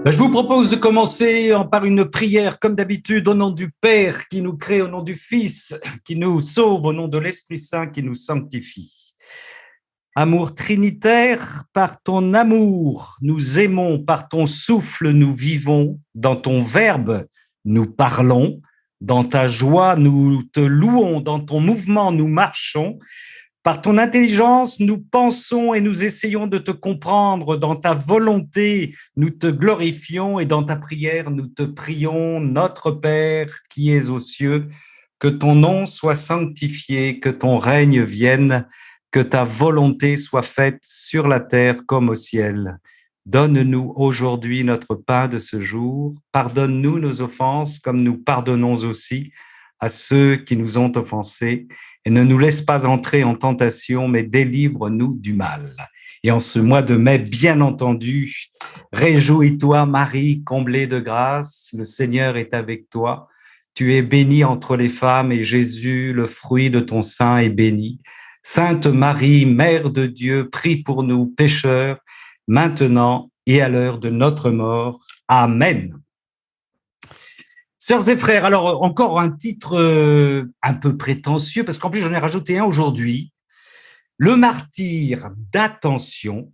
Je vous propose de commencer par une prière, comme d'habitude, au nom du Père qui nous crée, au nom du Fils qui nous sauve, au nom de l'Esprit Saint qui nous sanctifie. Amour trinitaire, par ton amour, nous aimons, par ton souffle, nous vivons, dans ton verbe, nous parlons, dans ta joie, nous te louons, dans ton mouvement, nous marchons. Par ton intelligence, nous pensons et nous essayons de te comprendre. Dans ta volonté, nous te glorifions et dans ta prière, nous te prions, notre Père qui es aux cieux, que ton nom soit sanctifié, que ton règne vienne, que ta volonté soit faite sur la terre comme au ciel. Donne-nous aujourd'hui notre pain de ce jour. Pardonne-nous nos offenses comme nous pardonnons aussi à ceux qui nous ont offensés. Et ne nous laisse pas entrer en tentation, mais délivre-nous du mal. Et en ce mois de mai, bien entendu, réjouis-toi, Marie, comblée de grâce, le Seigneur est avec toi. Tu es bénie entre les femmes et Jésus, le fruit de ton sein, est béni. Sainte Marie, Mère de Dieu, prie pour nous pécheurs, maintenant et à l'heure de notre mort. Amen. Sœurs et frères, alors encore un titre un peu prétentieux, parce qu'en plus j'en ai rajouté un aujourd'hui, le martyr d'attention,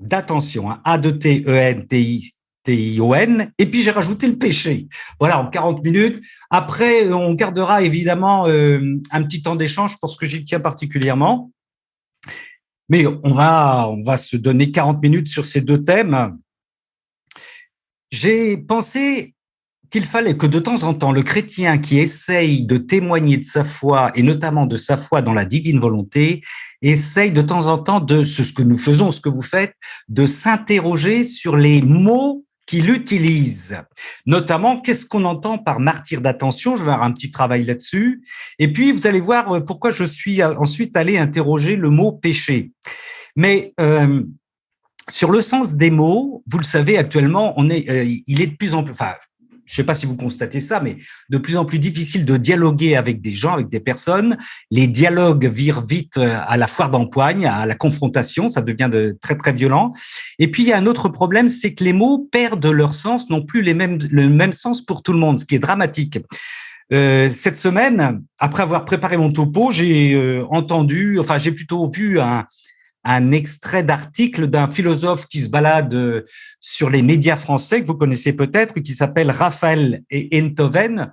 hein, A-D-T-E-N-T-I-O-N, et puis j'ai rajouté le péché. Voilà, en 40 minutes. Après, on gardera évidemment un petit temps d'échange pour ce que j'y tiens particulièrement. Mais on va se donner 40 minutes sur ces deux thèmes. J'ai pensé qu'il fallait que de temps en temps, le chrétien qui essaye de témoigner de sa foi, et notamment de sa foi dans la divine volonté, essaye de temps en temps de ce que nous faisons, ce que vous faites, de s'interroger sur les mots qu'il utilise. Notamment, qu'est-ce qu'on entend par martyr d'attention? Je vais avoir un petit travail là-dessus. Et puis, vous allez voir pourquoi je suis ensuite allé interroger le mot péché. Mais sur le sens des mots, vous le savez, actuellement, il est de plus en plus... je ne sais pas si vous constatez ça, mais de plus en plus difficile de dialoguer avec des gens, avec des personnes. Les dialogues virent vite à la foire d'empoigne, à la confrontation, ça devient très, très violent. Et puis, il y a un autre problème, c'est que les mots perdent leur sens, n'ont plus le même sens pour tout le monde, ce qui est dramatique. Cette semaine, après avoir préparé mon topo, j'ai plutôt vu un extrait d'article d'un philosophe qui se balade sur les médias français, que vous connaissez peut-être, qui s'appelle Raphaël Enthoven.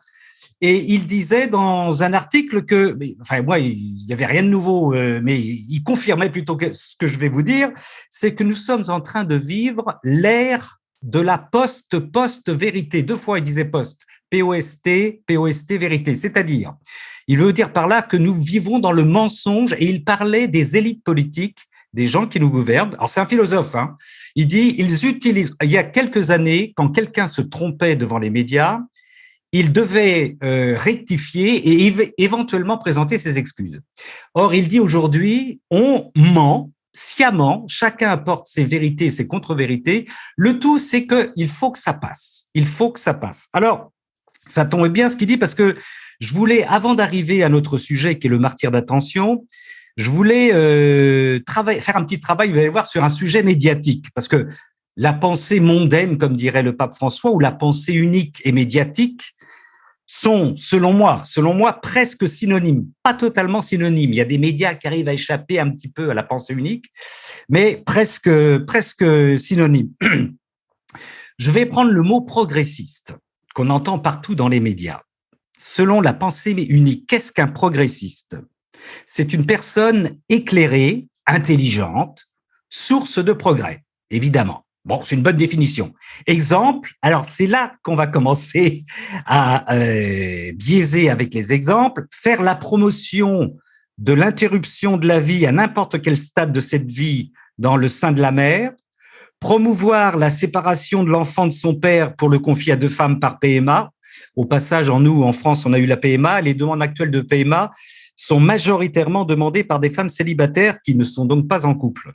Et il disait dans un article que, moi, il n'y avait rien de nouveau, mais il confirmait plutôt que ce que je vais vous dire, c'est que nous sommes en train de vivre l'ère de la post-vérité. Deux fois, il disait post, P-O-S-T, vérité. C'est-à-dire, il veut dire par là que nous vivons dans le mensonge, et il parlait des élites politiques, des gens qui nous gouvernent. Alors, c'est un philosophe, hein. Il dit, ils utilisent, il y a quelques années, quand quelqu'un se trompait devant les médias, il devait rectifier et éventuellement présenter ses excuses. Or, il dit aujourd'hui, on ment sciemment, chacun apporte ses vérités et ses contre-vérités. Le tout, c'est qu'il faut que ça passe. Il faut que ça passe. Alors, ça tombe bien ce qu'il dit, parce que je voulais, avant d'arriver à notre sujet qui est le martyr d'attention, je voulais faire un petit travail, vous allez voir, sur un sujet médiatique, parce que la pensée mondaine, comme dirait le pape François, ou la pensée unique et médiatique sont, selon moi, presque synonymes, pas totalement synonymes. Il y a des médias qui arrivent à échapper un petit peu à la pensée unique, mais presque synonymes. Je vais prendre le mot progressiste, qu'on entend partout dans les médias. Selon la pensée unique, qu'est-ce qu'un progressiste? C'est une personne éclairée, intelligente, source de progrès, évidemment. Bon, c'est une bonne définition. Exemple, alors c'est là qu'on va commencer à biaiser avec les exemples, faire la promotion de l'interruption de la vie à n'importe quel stade de cette vie dans le sein de la mère, promouvoir la séparation de l'enfant de son père pour le confier à deux femmes par PMA. Au passage, en France, on a eu la PMA. Les demandes actuelles de PMA sont majoritairement demandées par des femmes célibataires qui ne sont donc pas en couple.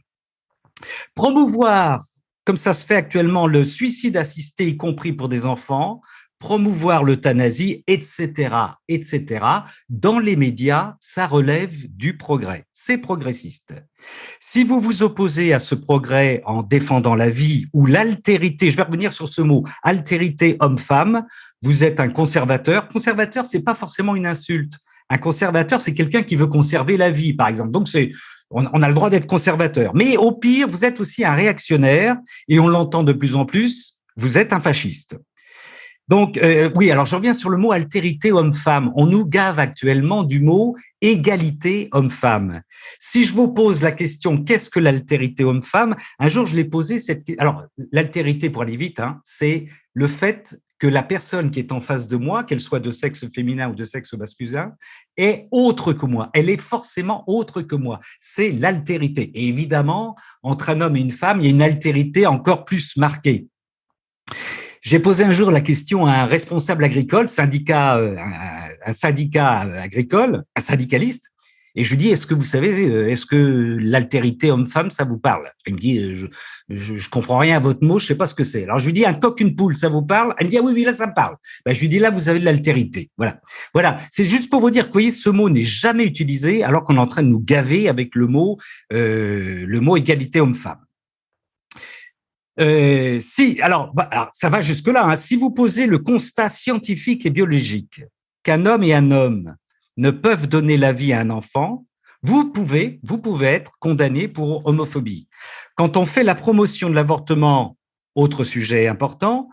Promouvoir, comme ça se fait actuellement, le suicide assisté, y compris pour des enfants, promouvoir l'euthanasie, etc., etc. Dans les médias, ça relève du progrès. C'est progressiste. Si vous vous opposez à ce progrès en défendant la vie ou l'altérité, je vais revenir sur ce mot, altérité homme-femme, vous êtes un conservateur. Conservateur, c'est pas forcément une insulte. Un conservateur, c'est quelqu'un qui veut conserver la vie, par exemple. Donc, on a le droit d'être conservateur. Mais au pire, vous êtes aussi un réactionnaire, et on l'entend de plus en plus, vous êtes un fasciste. Donc, oui, alors je reviens sur le mot altérité homme-femme. On nous gave actuellement du mot égalité homme-femme. Si je vous pose la question, qu'est-ce que l'altérité homme-femme? Un jour, je l'ai posé cette question. Alors, l'altérité, pour aller vite, hein, c'est le fait que la personne qui est en face de moi, qu'elle soit de sexe féminin ou de sexe masculin, est autre que moi. Elle est forcément autre que moi. C'est l'altérité. Et évidemment, entre un homme et une femme, il y a une altérité encore plus marquée. J'ai posé un jour la question à un responsable agricole, un syndicat agricole, un syndicaliste, et je lui dis, est-ce que vous savez, est-ce que l'altérité homme-femme, ça vous parle? Il me dit, je comprends rien à votre mot, je sais pas ce que c'est. Alors je lui dis, un coq, une poule, ça vous parle? Elle me dit, ah oui, oui, là, ça me parle. Ben, je lui dis, là, vous avez de l'altérité. Voilà. Voilà. C'est juste pour vous dire que, vous voyez, ce mot n'est jamais utilisé, alors qu'on est en train de nous gaver avec le mot égalité homme-femme. Alors, ça va jusque-là. Hein. Si vous posez le constat scientifique et biologique qu'un homme et un homme ne peuvent donner la vie à un enfant, vous pouvez être condamné pour homophobie. Quand on fait la promotion de l'avortement, autre sujet important,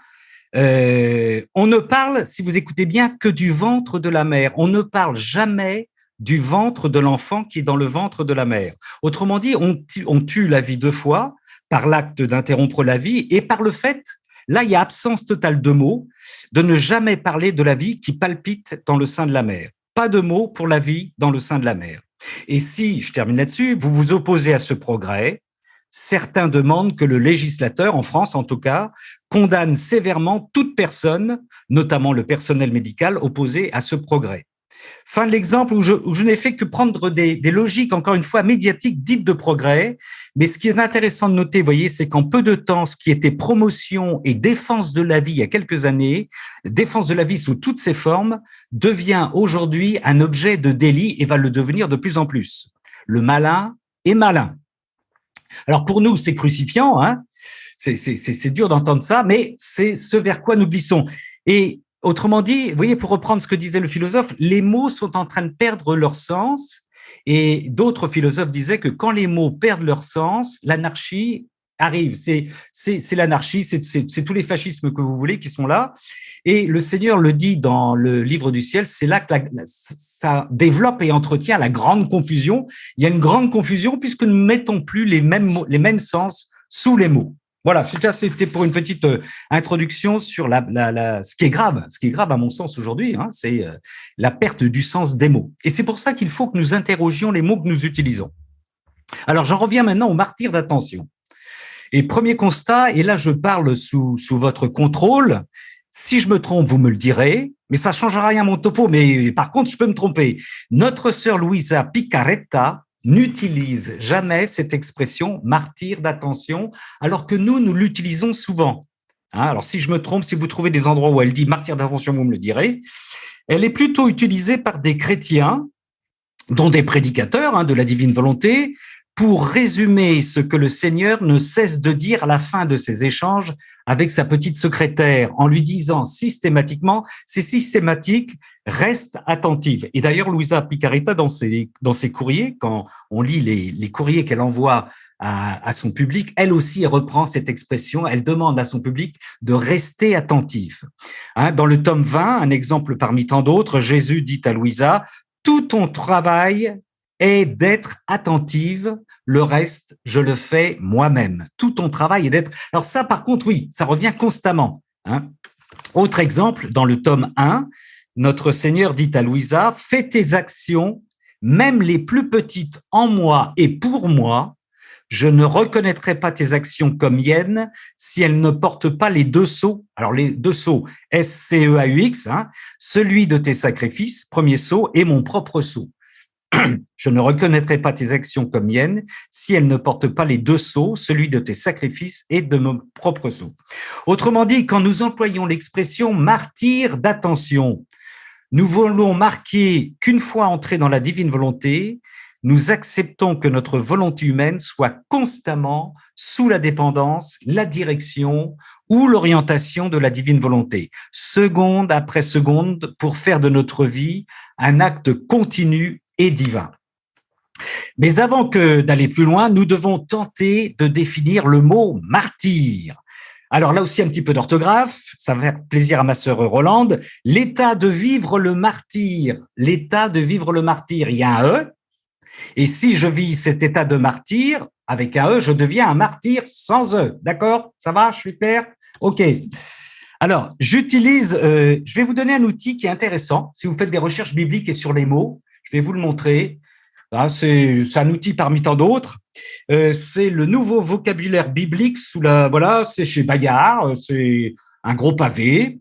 on ne parle, si vous écoutez bien, que du ventre de la mère. On ne parle jamais du ventre de l'enfant qui est dans le ventre de la mère. Autrement dit, on tue la vie deux fois, par l'acte d'interrompre la vie et par le fait, là, il y a absence totale de mots, de ne jamais parler de la vie qui palpite dans le sein de la mère. Pas de mots pour la vie dans le sein de la mère. Et si, je termine là-dessus, vous vous opposez à ce progrès, certains demandent que le législateur, en France en tout cas, condamne sévèrement toute personne, notamment le personnel médical, opposé à ce progrès. Fin de l'exemple où je n'ai fait que prendre des logiques, encore une fois, médiatiques dites de progrès. Mais ce qui est intéressant de noter, vous voyez, c'est qu'en peu de temps, ce qui était promotion et défense de la vie il y a quelques années, défense de la vie sous toutes ses formes, devient aujourd'hui un objet de délit et va le devenir de plus en plus. Le malin est malin. Alors pour nous, c'est crucifiant, hein, c'est dur d'entendre ça, mais c'est ce vers quoi nous glissons. Et autrement dit, vous voyez, pour reprendre ce que disait le philosophe, les mots sont en train de perdre leur sens. Et d'autres philosophes disaient que quand les mots perdent leur sens, l'anarchie arrive. C'est l'anarchie, c'est tous les fascismes que vous voulez qui sont là. Et le Seigneur le dit dans le livre du ciel, c'est là que ça développe et entretient la grande confusion. Il y a une grande confusion puisque nous ne mettons plus les mêmes sens sous les mots. Voilà, c'était pour une petite introduction sur ce qui est grave à mon sens aujourd'hui, hein, c'est la perte du sens des mots. Et c'est pour ça qu'il faut que nous interrogions les mots que nous utilisons. Alors, j'en reviens maintenant au martyr d'attention. Et premier constat, et là je parle sous votre contrôle, si je me trompe, vous me le direz, mais ça ne changera rien à mon topo, mais par contre, je peux me tromper. Notre sœur Luisa Picaretta n'utilise jamais cette expression martyr d'attention, alors que nous l'utilisons souvent. Hein, alors, si je me trompe, si vous trouvez des endroits où elle dit martyr d'attention, vous me le direz. Elle est plutôt utilisée par des chrétiens, dont des prédicateurs hein, de la divine volonté, pour résumer ce que le Seigneur ne cesse de dire à la fin de ses échanges avec sa petite secrétaire, en lui disant systématiquement, c'est systématique, reste attentive. Et d'ailleurs, Luisa Picaretta, dans ses courriers, quand on lit les courriers qu'elle envoie à son public, elle aussi elle reprend cette expression, elle demande à son public de rester attentif. Hein, dans le tome 20, un exemple parmi tant d'autres, Jésus dit à Luisa, « Tout ton travail est d'être attentive, le reste, je le fais moi-même. Tout ton travail est d'être… » Alors ça, par contre, oui, ça revient constamment. Hein. Autre exemple, dans le tome 1, notre Seigneur dit à Luisa, « Fais tes actions, même les plus petites, en moi et pour moi. Je ne reconnaîtrai pas tes actions comme miennes si elles ne portent pas les deux sceaux. » Alors, les deux sceaux, SCEAUX, hein, celui de tes sacrifices, premier sceau, et mon propre sceau. Je ne reconnaîtrai pas tes actions comme miennes si elles ne portent pas les deux sceaux, celui de tes sacrifices et de mon propre sceau. Autrement dit, quand nous employons l'expression martyr d'attention, nous voulons marquer qu'une fois entrés dans la divine volonté, nous acceptons que notre volonté humaine soit constamment sous la dépendance, la direction ou l'orientation de la divine volonté, seconde après seconde, pour faire de notre vie un acte continu et divin. Mais avant que d'aller plus loin, nous devons tenter de définir le mot martyr. Alors là aussi, un petit peu d'orthographe, ça va faire plaisir à ma sœur Rolande. L'état de vivre le martyr, l'état de vivre le martyr, il y a un E. Et si je vis cet état de martyr avec un E, je deviens un martyr sans E. D'accord? Ça va? Je suis clair? OK. Alors, je vais vous donner un outil qui est intéressant. Si vous faites des recherches bibliques et sur les mots, je vais vous le montrer. C'est un outil parmi tant d'autres. C'est le nouveau vocabulaire biblique c'est chez Bayard, c'est un gros pavé,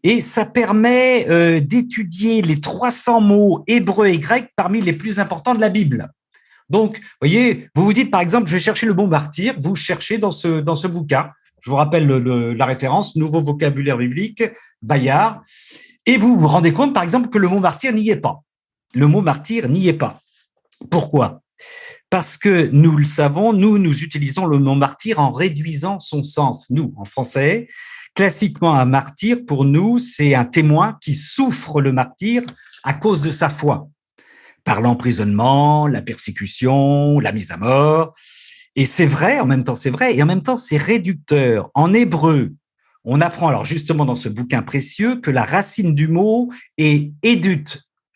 et ça permet d'étudier les 300 mots hébreux et grecs parmi les plus importants de la Bible. Donc, vous voyez, vous vous dites par exemple, je vais chercher le mot martyr, vous cherchez dans ce bouquin. Je vous rappelle la référence, nouveau vocabulaire biblique, Bayard, et vous vous rendez compte par exemple que le mot martyr n'y est pas. Le mot martyr n'y est pas. Pourquoi? Parce que nous le savons, nous utilisons le mot martyr en réduisant son sens. Nous, en français, classiquement, un martyr, pour nous, c'est un témoin qui souffre le martyr à cause de sa foi, par l'emprisonnement, la persécution, la mise à mort. Et c'est vrai, en même temps, c'est vrai, et en même temps, c'est réducteur. En hébreu, on apprend alors justement dans ce bouquin précieux que la racine du mot est édut,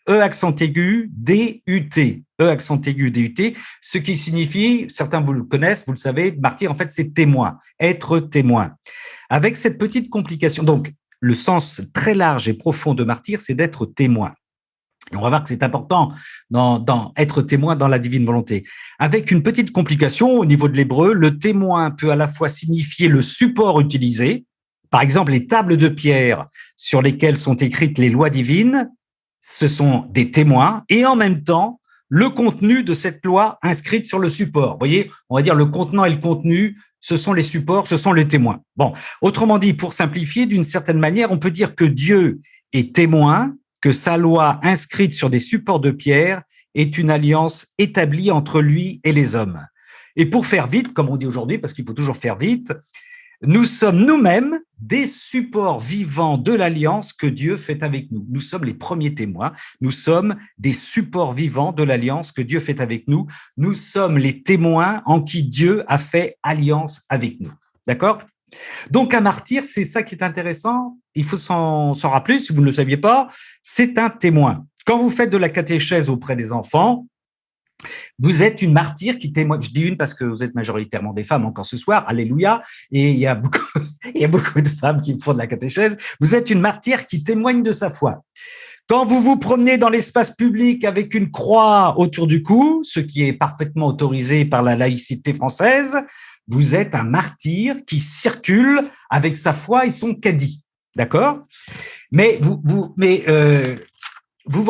E accent aigu, D-U-T, E accent aigu, D-U-T, ce qui signifie, certains vous le connaissent, vous le savez, martyr, en fait, c'est témoin, être témoin. Avec cette petite complication, donc, le sens très large et profond de martyr, c'est d'être témoin. Et on va voir que c'est important dans être témoin dans la divine volonté. Avec une petite complication au niveau de l'hébreu, le témoin peut à la fois signifier le support utilisé, par exemple les tables de pierre sur lesquelles sont écrites les lois divines, ce sont des témoins, et en même temps, le contenu de cette loi inscrite sur le support. Vous voyez, on va dire le contenant et le contenu, ce sont les supports, ce sont les témoins. Bon, autrement dit, pour simplifier, d'une certaine manière, on peut dire que Dieu est témoin, que sa loi inscrite sur des supports de pierre est une alliance établie entre lui et les hommes. Et pour faire vite, comme on dit aujourd'hui, parce qu'il faut toujours faire vite, nous sommes nous-mêmes des supports vivants de l'alliance que Dieu fait avec nous. Nous sommes les premiers témoins. Nous sommes des supports vivants de l'alliance que Dieu fait avec nous. Nous sommes les témoins en qui Dieu a fait alliance avec nous. D'accord? Donc, un martyr, c'est ça qui est intéressant. Il faut s'en rappeler, si vous ne le saviez pas, c'est un témoin. Quand vous faites de la catéchèse auprès des enfants, vous êtes une martyre qui témoigne. Je dis une parce que vous êtes majoritairement des femmes encore ce soir, alléluia, et il y a beaucoup de femmes qui font de la catéchèse. Vous êtes une martyre qui témoigne de sa foi. Quand vous vous promenez dans l'espace public avec une croix autour du cou, ce qui est parfaitement autorisé par la laïcité française, vous êtes un martyr qui circule avec sa foi et son caddie. D'accord? Mais vous vous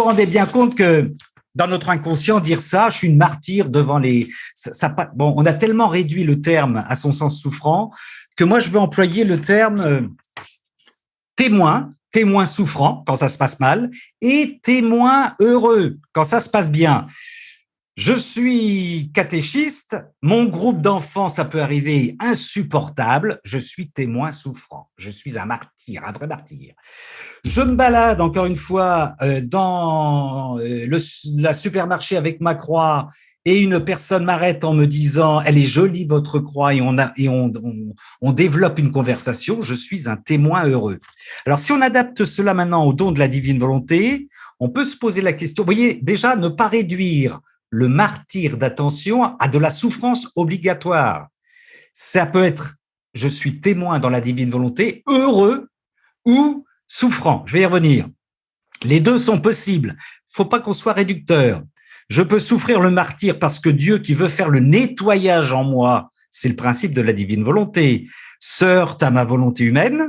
rendez bien compte que dans notre inconscient, dire ça, je suis une martyre devant les… Bon, on a tellement réduit le terme à son sens souffrant que moi, je veux employer le terme témoin, témoin souffrant quand ça se passe mal, et témoin heureux quand ça se passe bien. Je suis catéchiste, mon groupe d'enfants, ça peut arriver insupportable, je suis témoin souffrant, je suis un martyr, un vrai martyr. Je me balade encore une fois dans la supermarché avec ma croix et une personne m'arrête en me disant « Elle est jolie votre croix » et on développe une conversation, je suis un témoin heureux. Alors si on adapte cela maintenant au don de la divine volonté, on peut se poser la question, vous voyez, déjà ne pas réduire le martyr d'attention à de la souffrance obligatoire. Ça peut être « Je suis témoin dans la divine volonté, heureux » ou souffrant. Je vais y revenir. Les deux sont possibles. Il ne faut pas qu'on soit réducteur. Je peux souffrir le martyr parce que Dieu, qui veut faire le nettoyage en moi, c'est le principe de la divine volonté, se heurte à ma volonté humaine.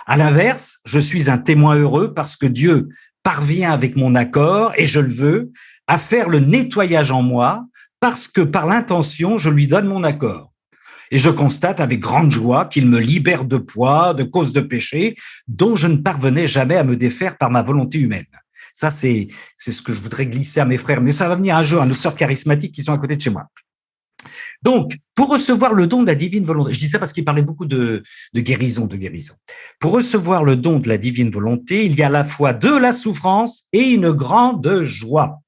À l'inverse, je suis un témoin heureux parce que Dieu parvient avec mon accord, et je le veux, à faire le nettoyage en moi parce que par l'intention, je lui donne mon accord. Et je constate avec grande joie qu'il me libère de poids, de causes de péché, dont je ne parvenais jamais à me défaire par ma volonté humaine. Ça, c'est ce que je voudrais glisser à mes frères. Mais ça va venir un jour à nos sœurs charismatiques qui sont à côté de chez moi. Donc, pour recevoir le don de la divine volonté, je dis ça parce qu'il parlait beaucoup de guérison, de guérison. Pour recevoir le don de la divine volonté, il y a à la fois de la souffrance et une grande joie.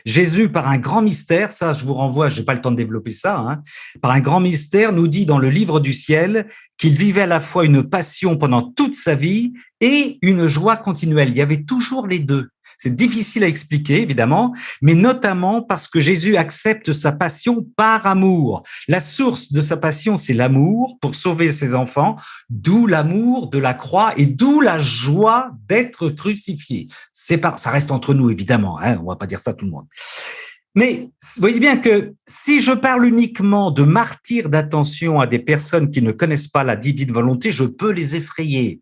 Jésus, par un grand mystère, ça je vous renvoie, je n'ai pas le temps de développer ça, hein, par un grand mystère, nous dit dans le livre du ciel qu'il vivait à la fois une passion pendant toute sa vie et une joie continuelle. Il y avait toujours les deux. C'est difficile à expliquer, évidemment, mais notamment parce que Jésus accepte sa passion par amour. La source de sa passion, c'est l'amour pour sauver ses enfants, d'où l'amour de la croix et d'où la joie d'être crucifié. Ça reste entre nous, évidemment, hein, on ne va pas dire ça à tout le monde. Mais vous voyez bien que si je parle uniquement de martyrs d'attention à des personnes qui ne connaissent pas la divine volonté, je peux les effrayer.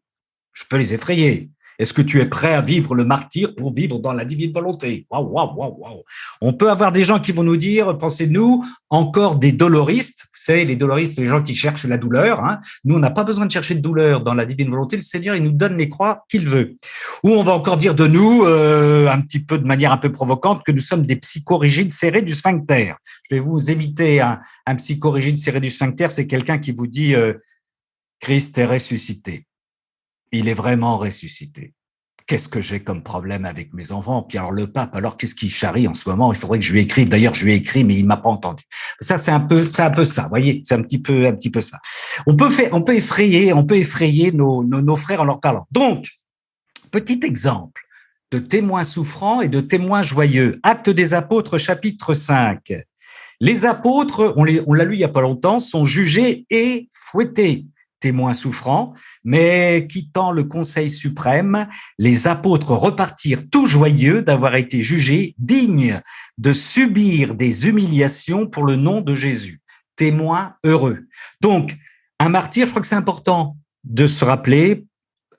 Je peux les effrayer. Est-ce que tu es prêt à vivre le martyr pour vivre dans la divine volonté? Waouh, waouh, waouh, waouh. On peut avoir des gens qui vont nous dire, pensez-nous, encore des doloristes. Vous savez, les doloristes, c'est les gens qui cherchent la douleur. Hein. Nous, on n'a pas besoin de chercher de douleur dans la divine volonté. Le Seigneur, il nous donne les croix qu'il veut. Ou on va encore dire de nous, un petit peu de manière un peu provocante, que nous sommes des psychorigides serrés du sphincter. Je vais vous éviter un psychorigide serré du sphincter. C'est quelqu'un qui vous dit, Christ est ressuscité. Il est vraiment ressuscité. Qu'est-ce que j'ai comme problème avec mes enfants? Puis alors le pape, alors qu'est-ce qu'il charrie en ce moment? Il faudrait que je lui écrive. D'ailleurs, je lui ai écrit, mais il m'a pas entendu. Ça, c'est un peu ça. Vous voyez, c'est un petit peu ça. On peut effrayer nos frères en leur parlant. Donc, petit exemple de témoins souffrants et de témoins joyeux. Actes des Apôtres, chapitre 5. Les apôtres, on l'a lu il y a pas longtemps, sont jugés et fouettés. Témoins souffrants, mais quittant le Conseil suprême, les apôtres repartirent tout joyeux d'avoir été jugés dignes de subir des humiliations pour le nom de Jésus. Témoins heureux. Donc, un martyr, je crois que c'est important de se rappeler,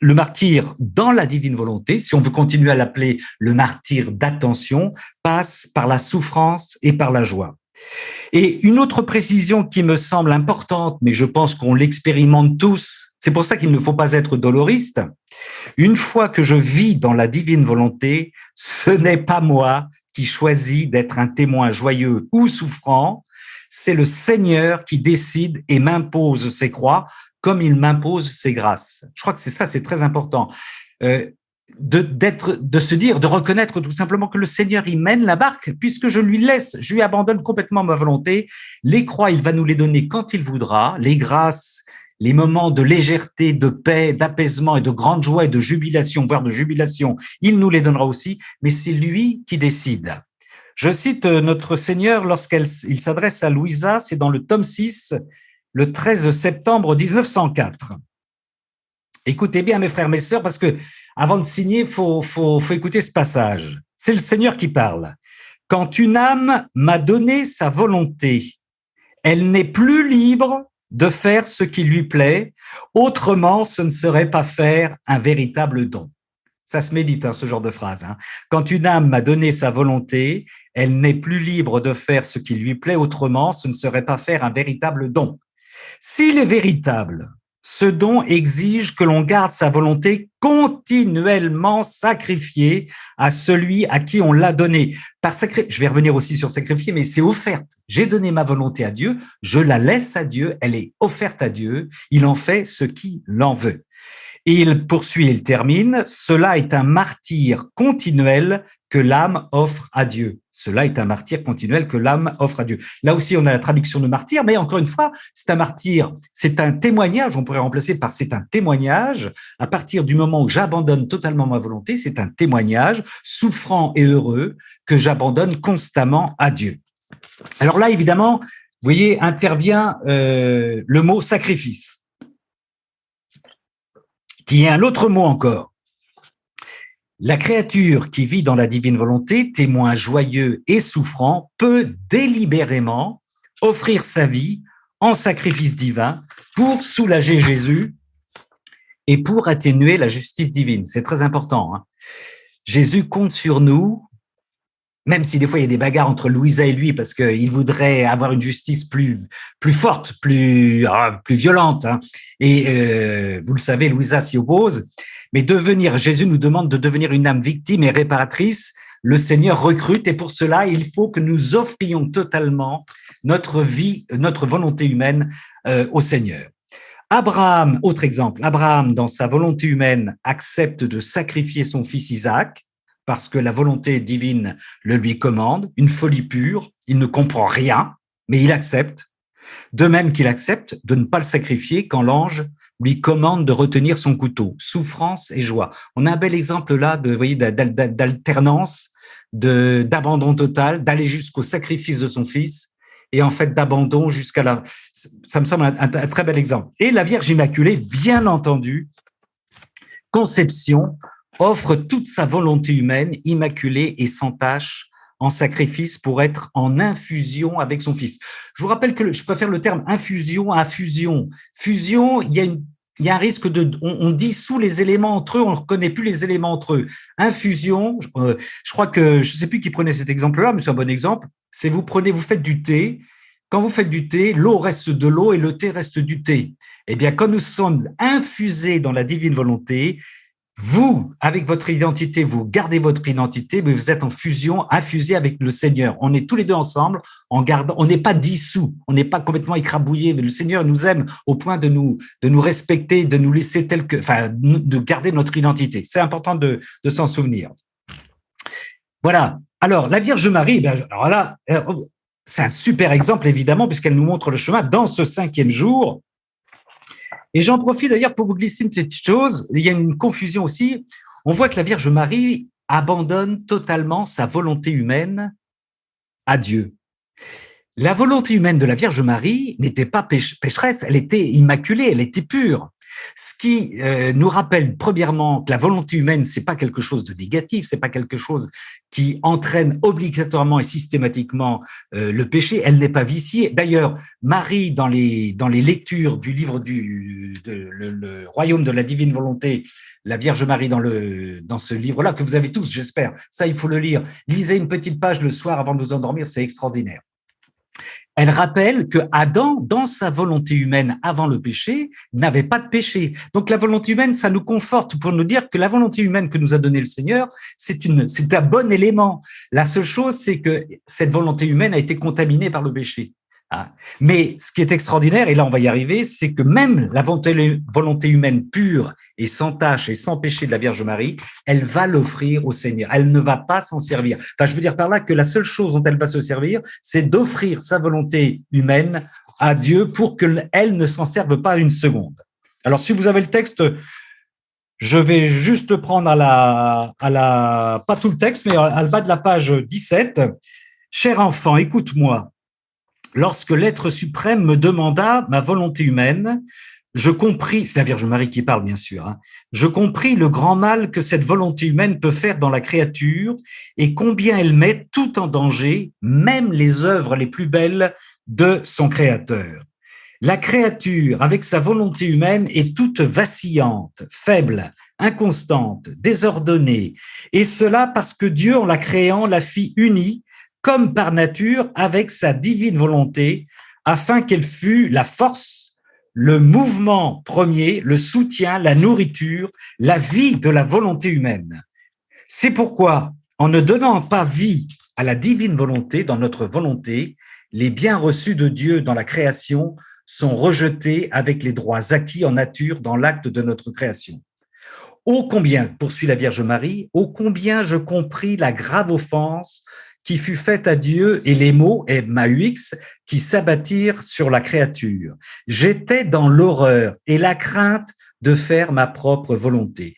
le martyr dans la divine volonté, si on veut continuer à l'appeler le martyr d'attention, passe par la souffrance et par la joie. Et une autre précision qui me semble importante, mais je pense qu'on l'expérimente tous, c'est pour ça qu'il ne faut pas être doloriste. Une fois que je vis dans la divine volonté, ce n'est pas moi qui choisis d'être un témoin joyeux ou souffrant, c'est le Seigneur qui décide et m'impose ses croix comme il m'impose ses grâces. Je crois que c'est très important. De se dire, de reconnaître tout simplement que le Seigneur, il mène la barque, puisque je lui abandonne complètement ma volonté. Les croix, il va nous les donner quand il voudra. Les grâces, les moments de légèreté, de paix, d'apaisement et de grande joie et de jubilation, voire de jubilation, il nous les donnera aussi, mais c'est lui qui décide. Je cite notre Seigneur lorsqu'il s'adresse à Louisa, c'est dans le tome 6, le 13 septembre 1904. Écoutez bien, mes frères, mes sœurs, parce que avant de signer, faut écouter ce passage. C'est le Seigneur qui parle. Quand une âme m'a donné sa volonté, elle n'est plus libre de faire ce qui lui plaît. Autrement, ce ne serait pas faire un véritable don. Ça se médite, hein, ce genre de phrase. Hein. Quand une âme m'a donné sa volonté, elle n'est plus libre de faire ce qui lui plaît. Autrement, ce ne serait pas faire un véritable don. S'il est véritable, ce don exige que l'on garde sa volonté continuellement sacrifiée à celui à qui on l'a donnée. Je vais revenir aussi sur sacrifier, mais c'est offerte. J'ai donné ma volonté à Dieu, je la laisse à Dieu, elle est offerte à Dieu, il en fait ce qu'il en veut. Et il poursuit, il termine, cela est un martyr continuel que l'âme offre à Dieu. Cela est un martyr continuel que l'âme offre à Dieu. Là aussi, on a la traduction de martyr, mais encore une fois, c'est un martyr, c'est un témoignage, on pourrait remplacer par c'est un témoignage. À partir du moment où j'abandonne totalement ma volonté, c'est un témoignage souffrant et heureux que j'abandonne constamment à Dieu. Alors là, évidemment, vous voyez, intervient le mot sacrifice, qui est un autre mot encore. La créature qui vit dans la divine volonté, témoin joyeux et souffrant, peut délibérément offrir sa vie en sacrifice divin pour soulager Jésus et pour atténuer la justice divine. C'est très important. Hein. Jésus compte sur nous, même si des fois il y a des bagarres entre Louisa et lui parce qu'il voudrait avoir une justice plus forte, plus violente. Hein. Et vous le savez, Louisa s'y oppose. Mais Jésus nous demande de devenir une âme victime et réparatrice. Le Seigneur recrute et pour cela, il faut que nous offrions totalement notre vie, notre volonté humaine au Seigneur. Abraham, autre exemple, Abraham, dans sa volonté humaine, accepte de sacrifier son fils Isaac parce que la volonté divine le lui commande, une folie pure, il ne comprend rien, mais il accepte. De même qu'il accepte de ne pas le sacrifier quand l'ange lui commande de retenir son couteau. Souffrance et joie. On a un bel exemple là de, vous voyez, d'alternance, d'abandon total, d'aller jusqu'au sacrifice de son fils et en fait d'abandon jusqu'à la... Ça me semble un très bel exemple. Et la Vierge Immaculée, bien entendu, conception, offre toute sa volonté humaine, immaculée et sans tache, en sacrifice pour être en infusion avec son fils. Je vous rappelle que je préfère le terme infusion à fusion. Fusion, il y a un risque on dissout les éléments entre eux, on ne reconnaît plus les éléments entre eux. Infusion, je crois que, je ne sais plus qui prenait cet exemple-là, mais c'est un bon exemple, c'est vous faites du thé, quand vous faites du thé, l'eau reste de l'eau et le thé reste du thé. Eh bien, quand nous sommes infusés dans la divine volonté, vous, avec votre identité, vous gardez votre identité, mais vous êtes en fusion, infusé avec le Seigneur. On est tous les deux ensemble, on n'est pas dissous, on n'est pas complètement écrabouillé, mais le Seigneur nous aime au point de nous respecter, de nous laisser de garder notre identité. C'est important de s'en souvenir. Voilà. Alors, la Vierge Marie, alors là, c'est un super exemple, évidemment, puisqu'elle nous montre le chemin dans ce 5e jour. Et j'en profite d'ailleurs pour vous glisser une petite chose. Il y a une confusion aussi. On voit que la Vierge Marie abandonne totalement sa volonté humaine à Dieu. La volonté humaine de la Vierge Marie n'était pas pécheresse, elle était immaculée, elle était pure. Ce qui nous rappelle premièrement que la volonté humaine, c'est pas quelque chose de négatif, c'est pas quelque chose qui entraîne obligatoirement et systématiquement le péché. Elle n'est pas viciée. D'ailleurs, Marie, dans les lectures du livre le Royaume de la divine volonté, la Vierge Marie dans ce livre-là que vous avez tous, j'espère. Ça, il faut le lire. Lisez une petite page le soir avant de vous endormir, c'est extraordinaire. Elle rappelle que Adam, dans sa volonté humaine avant le péché, n'avait pas de péché. Donc la volonté humaine, ça nous conforte pour nous dire que la volonté humaine que nous a donnée le Seigneur, c'est un bon élément. La seule chose, c'est que cette volonté humaine a été contaminée par le péché. Mais ce qui est extraordinaire, et là on va y arriver, c'est que même la volonté humaine pure et sans tâche et sans péché de la Vierge Marie, elle va l'offrir au Seigneur. Elle ne va pas s'en servir. Enfin, je veux dire par là que la seule chose dont elle va se servir, c'est d'offrir sa volonté humaine à Dieu pour qu'elle ne s'en serve pas une seconde. Alors, si vous avez le texte, je vais juste prendre pas tout le texte, mais à le bas de la page 17. Cher enfant, écoute-moi. Lorsque l'être suprême me demanda ma volonté humaine, je compris, c'est la Vierge Marie qui parle bien sûr, je compris le grand mal que cette volonté humaine peut faire dans la créature et combien elle met tout en danger, même les œuvres les plus belles de son Créateur. La créature, avec sa volonté humaine, est toute vacillante, faible, inconstante, désordonnée, et cela parce que Dieu, en la créant, la fit unie comme par nature, avec sa divine volonté, afin qu'elle fût la force, le mouvement premier, le soutien, la nourriture, la vie de la volonté humaine. C'est pourquoi, en ne donnant pas vie à la divine volonté dans notre volonté, les biens reçus de Dieu dans la création sont rejetés avec les droits acquis en nature dans l'acte de notre création. Ô combien, poursuit la Vierge Marie, ô combien je compris la grave offense qui fut faite à Dieu et les maux, M-A-U-X, qui s'abattirent sur la créature. J'étais dans l'horreur et la crainte de faire ma propre volonté,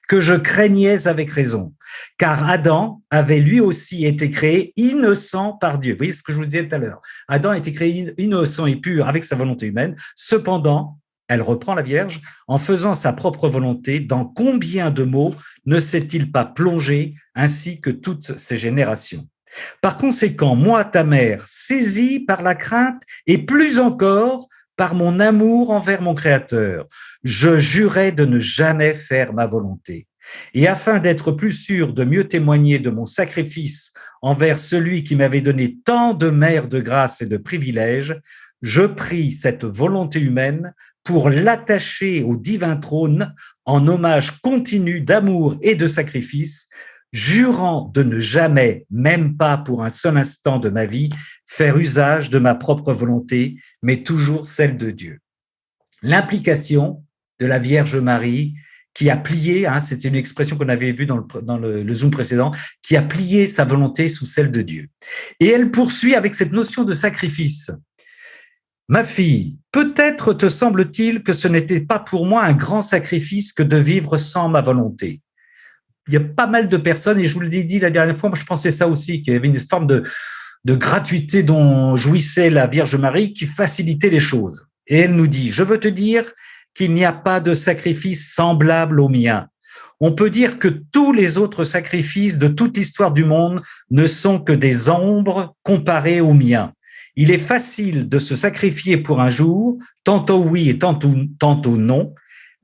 que je craignais avec raison, car Adam avait lui aussi été créé innocent par Dieu. Vous voyez ce que je vous disais tout à l'heure. Adam a été créé innocent et pur avec sa volonté humaine. Cependant, elle reprend la Vierge, en faisant sa propre volonté, dans combien de maux ne s'est-il pas plongé ainsi que toutes ses générations? Par conséquent, moi, ta mère, saisie par la crainte et plus encore par mon amour envers mon Créateur, je jurais de ne jamais faire ma volonté. Et afin d'être plus sûr de mieux témoigner de mon sacrifice envers celui qui m'avait donné tant de mers de grâce et de privilèges, je pris cette volonté humaine pour l'attacher au divin trône en hommage continu d'amour et de sacrifice, jurant de ne jamais, même pas pour un seul instant de ma vie, faire usage de ma propre volonté, mais toujours celle de Dieu. L'implication de la Vierge Marie qui a plié, hein, c'était une expression qu'on avait vue dans le Zoom précédent, qui a plié sa volonté sous celle de Dieu. Et elle poursuit avec cette notion de sacrifice. Ma fille, peut-être te semble-t-il que ce n'était pas pour moi un grand sacrifice que de vivre sans ma volonté. Il y a pas mal de personnes, et je vous l'ai dit la dernière fois, moi je pensais ça aussi, qu'il y avait une forme de gratuité dont jouissait la Vierge Marie qui facilitait les choses. Et elle nous dit, je veux te dire qu'il n'y a pas de sacrifice semblable au mien. On peut dire que tous les autres sacrifices de toute l'histoire du monde ne sont que des ombres comparés aux miens. Il est facile de se sacrifier pour un jour, tantôt oui et tantôt non,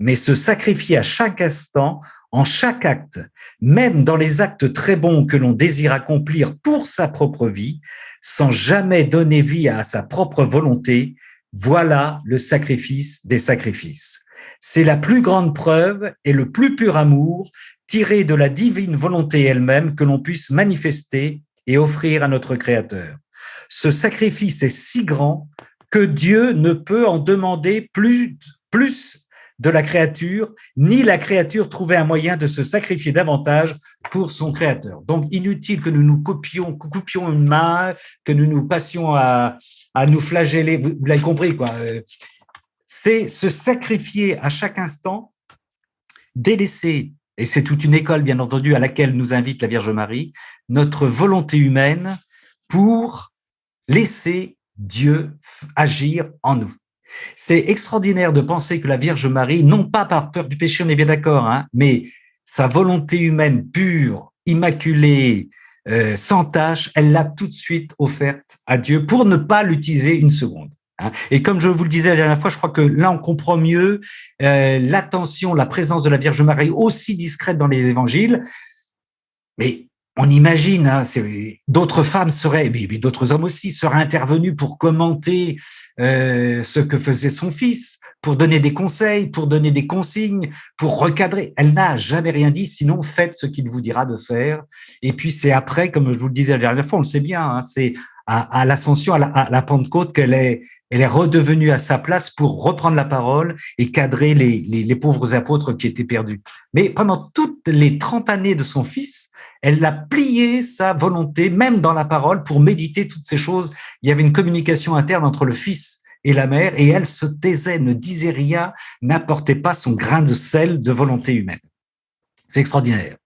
mais se sacrifier à chaque instant, en chaque acte, même dans les actes très bons que l'on désire accomplir pour sa propre vie, sans jamais donner vie à sa propre volonté, voilà le sacrifice des sacrifices. C'est la plus grande preuve et le plus pur amour tiré de la divine volonté elle-même que l'on puisse manifester et offrir à notre Créateur. Ce sacrifice est si grand que Dieu ne peut en demander plus de la créature, ni la créature trouver un moyen de se sacrifier davantage pour son Créateur. Donc, inutile que nous nous coupions une main, que nous nous passions à nous flageller, vous l'avez compris, quoi. C'est se sacrifier à chaque instant, délaisser, et c'est toute une école, bien entendu, à laquelle nous invite la Vierge Marie, notre volonté humaine pour laisser Dieu agir en nous. C'est extraordinaire de penser que la Vierge Marie, non pas par peur du péché, on est bien d'accord, hein, mais sa volonté humaine pure, immaculée, sans tâche, elle l'a tout de suite offerte à Dieu pour ne pas l'utiliser une seconde. Hein. Et comme je vous le disais la dernière fois, je crois que là, on comprend mieux l'attention, la présence de la Vierge Marie aussi discrète dans les évangiles. Mais on imagine, hein, d'autres femmes seraient, mais d'autres hommes aussi, seraient intervenus pour commenter ce que faisait son fils, pour donner des conseils, pour donner des consignes, pour recadrer. Elle n'a jamais rien dit, sinon faites ce qu'il vous dira de faire. Et puis c'est après, comme je vous le disais la dernière fois, on le sait bien, hein, c'est à l'ascension, à la Pentecôte, qu'elle est redevenue à sa place pour reprendre la parole et cadrer les pauvres apôtres qui étaient perdus. Mais pendant toutes les 30 années de son fils, elle a plié sa volonté, même dans la parole, pour méditer toutes ces choses. Il y avait une communication interne entre le fils et la mère, et elle se taisait, ne disait rien, n'apportait pas son grain de sel de volonté humaine. C'est extraordinaire.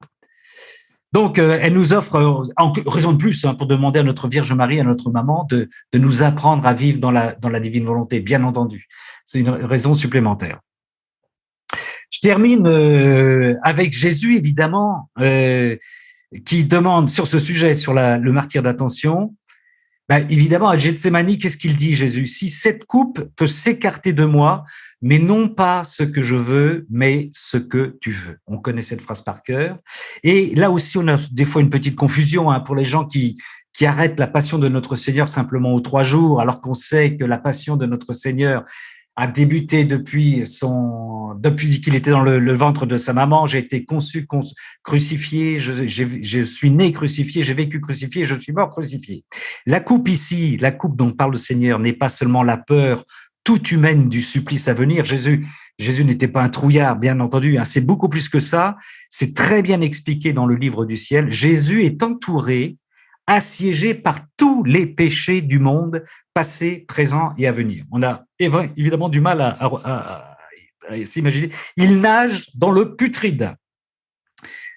Donc, elle nous offre, en raison de plus, hein, pour demander à notre Vierge Marie, à notre maman, de nous apprendre à vivre dans la divine volonté, bien entendu. C'est une raison supplémentaire. Je termine avec Jésus, évidemment, qui demande sur ce sujet, sur le martyre d'attention, évidemment, à Gethsémani, qu'est-ce qu'il dit, Jésus? Si cette coupe peut s'écarter de moi, mais non pas ce que je veux, mais ce que tu veux. On connaît cette phrase par cœur. Et là aussi, on a des fois une petite confusion hein, pour les gens qui arrêtent la passion de notre Seigneur simplement aux 3 jours, alors qu'on sait que la passion de notre Seigneur a débuté depuis qu'il était dans le ventre de sa maman. J'ai été conçu crucifié, je suis né crucifié, j'ai vécu crucifié, je suis mort crucifié. La coupe ici, la coupe dont parle le Seigneur, n'est pas seulement la peur toute humaine du supplice à venir. Jésus n'était pas un trouillard, bien entendu, hein, c'est beaucoup plus que ça. C'est très bien expliqué dans le livre du ciel. Jésus est entouré, assiégé par tous les péchés du monde, passé, présent et à venir. On a évidemment du mal à s'imaginer. Il nage dans le putride.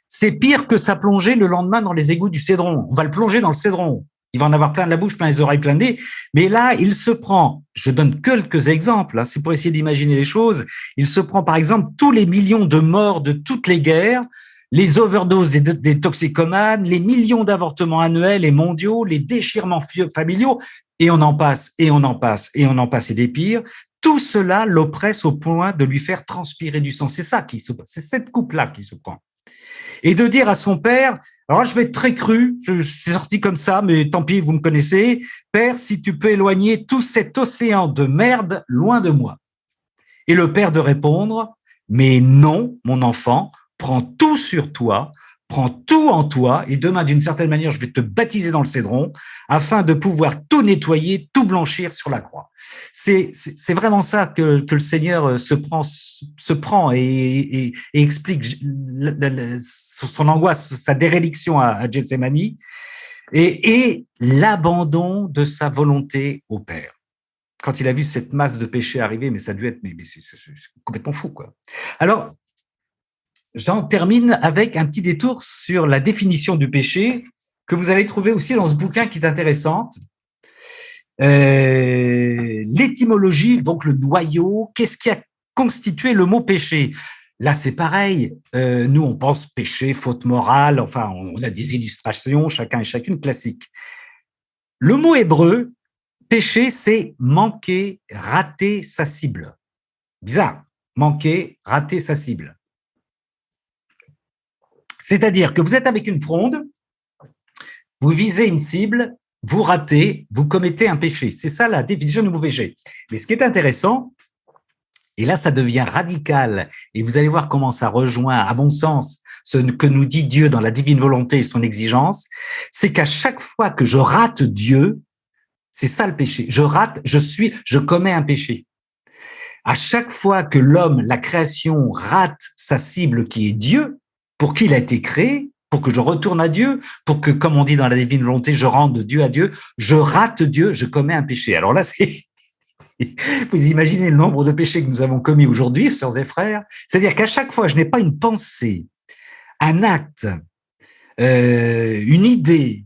C'est pire que sa plongée le lendemain dans les égouts du Cédron. On va le plonger dans le Cédron. Il va en avoir plein la bouche, plein les oreilles, plein le nez. Mais là, il se prend, je donne quelques exemples, hein, c'est pour essayer d'imaginer les choses, il se prend par exemple tous les millions de morts de toutes les guerres, les overdoses des toxicomanes, les millions d'avortements annuels et mondiaux, les déchirements familiaux, et on en passe, et on en passe, et on en passe, et des pires. Tout cela l'oppresse au point de lui faire transpirer du sang. C'est ça c'est cette coupe-là qui se prend. Et de dire à son père, alors je vais être très cru, c'est sorti comme ça, mais tant pis, vous me connaissez, Père, si tu peux éloigner tout cet océan de merde loin de moi. Et le père de répondre, mais non, mon enfant, prends tout sur toi, prends tout en toi, et demain, d'une certaine manière, je vais te baptiser dans le cédron, afin de pouvoir tout nettoyer, tout blanchir sur la croix. C'est vraiment ça que le Seigneur se prend et explique son angoisse, sa déréliction à Gethsemane, et l'abandon de sa volonté au Père. Quand il a vu cette masse de péché arriver, mais ça a dû être, mais c'est complètement fou, quoi. Alors, j'en termine avec un petit détour sur la définition du péché que vous allez trouver aussi dans ce bouquin qui est intéressante. L'étymologie, donc le noyau, qu'est-ce qui a constitué le mot péché? Là, c'est pareil. Nous, on pense péché, faute morale. Enfin, on a des illustrations, chacun et chacune classiques. Le mot hébreu, péché, c'est manquer, rater sa cible. Bizarre. Manquer, rater sa cible. C'est-à-dire que vous êtes avec une fronde, vous visez une cible, vous ratez, vous commettez un péché. C'est ça la définition du mot péché. Mais ce qui est intéressant, et là ça devient radical, et vous allez voir comment ça rejoint, à mon sens, ce que nous dit Dieu dans la divine volonté et son exigence, c'est qu'à chaque fois que je rate Dieu, c'est ça le péché. Je commets un péché. À chaque fois que l'homme, la création, rate sa cible qui est Dieu, pour qui il a été créé, pour que je retourne à Dieu, pour que, comme on dit dans la divine volonté, je rende de Dieu à Dieu, je rate Dieu, je commets un péché. Alors là, vous imaginez le nombre de péchés que nous avons commis aujourd'hui, sœurs et frères. C'est-à-dire qu'à chaque fois, je n'ai pas une pensée, un acte, une idée,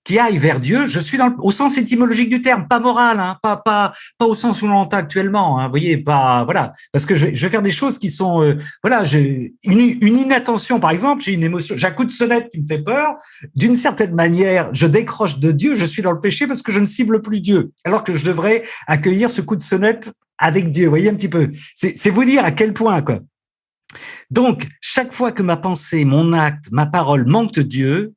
qui aille vers Dieu, je suis au sens étymologique du terme, pas moral, hein, pas au sens où l'on l'entend actuellement. Hein, vous voyez, pas voilà, parce que je vais faire des choses qui sont voilà, j'ai une inattention, par exemple, j'ai une émotion, j'ai un coup de sonnette qui me fait peur. D'une certaine manière, je décroche de Dieu, je suis dans le péché parce que je ne cible plus Dieu, alors que je devrais accueillir ce coup de sonnette avec Dieu. Vous voyez un petit peu, c'est vous dire à quel point quoi. Donc, chaque fois que ma pensée, mon acte, ma parole manque de Dieu,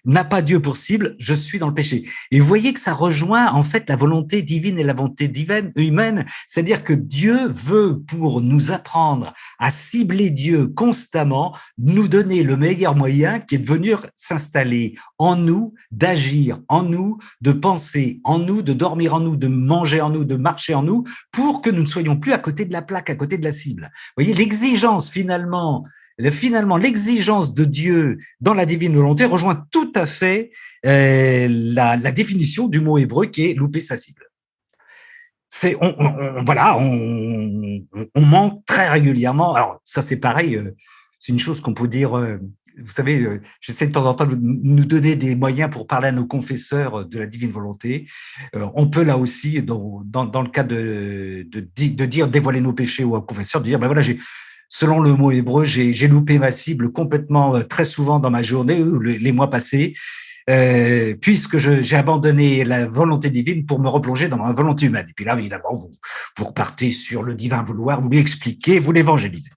n'a pas Dieu pour cible, je suis dans le péché. Et vous voyez que ça rejoint en fait la volonté divine et la volonté divine humaine, c'est-à-dire que Dieu veut, pour nous apprendre à cibler Dieu constamment, nous donner le meilleur moyen qui est de venir s'installer en nous, d'agir en nous, de penser en nous, de dormir en nous, de manger en nous, de marcher en nous, pour que nous ne soyons plus à côté de la plaque, à côté de la cible. Vous voyez, l'exigence finalement l'exigence de Dieu dans la divine volonté rejoint tout à fait la définition du mot hébreu qui est louper sa cible. Voilà, on manque très régulièrement. Alors ça c'est pareil, c'est une chose qu'on peut dire. Vous savez, j'essaie de temps en temps de nous donner des moyens pour parler à nos confesseurs de la divine volonté. On peut là aussi, dans le cas de dire dévoiler nos péchés aux confesseurs, de dire ben voilà, selon le mot hébreu, j'ai loupé ma cible complètement très souvent dans ma journée ou les mois passés, puisque j'ai abandonné la volonté divine pour me replonger dans ma volonté humaine. Et puis là, évidemment, vous repartez sur le divin vouloir, vous lui expliquez, vous l'évangélisez.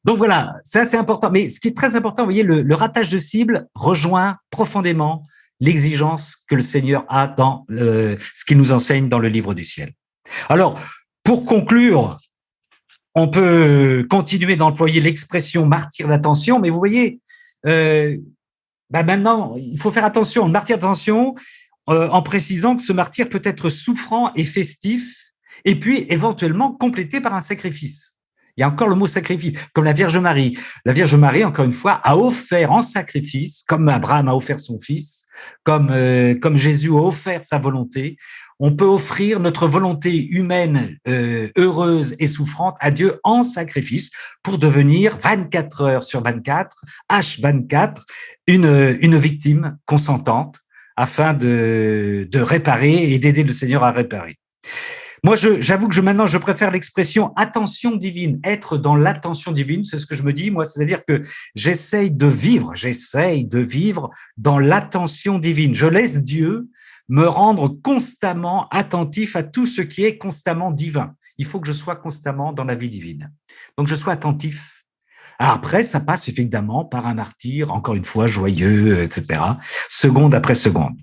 Donc voilà, ça c'est important. Mais ce qui est très important, vous voyez, le ratage de cible rejoint profondément l'exigence que le Seigneur a dans ce qu'il nous enseigne dans le livre du ciel. Alors, pour conclure, on peut continuer d'employer l'expression martyr d'attention, mais vous voyez, maintenant, il faut faire attention. Martyr d'attention, en précisant que ce martyr peut être souffrant et festif, et puis éventuellement complété par un sacrifice. Il y a encore le mot sacrifice, comme la Vierge Marie. La Vierge Marie, encore une fois, a offert en sacrifice, comme Abraham a offert son fils, comme Jésus a offert sa volonté. On peut offrir notre volonté humaine heureuse et souffrante à Dieu en sacrifice pour devenir 24 heures sur 24, H24, une victime consentante afin de réparer et d'aider le Seigneur à réparer. Moi, j'avoue que maintenant, je préfère l'expression attention divine, être dans l'attention divine, c'est ce que je me dis, moi, c'est-à-dire que j'essaye de vivre dans l'attention divine. Je laisse Dieu me rendre constamment attentif à tout ce qui est constamment divin. Il faut que je sois constamment dans la vie divine. Donc, je sois attentif Après, ça passe évidemment par un martyr, encore une fois, joyeux, etc., seconde après seconde.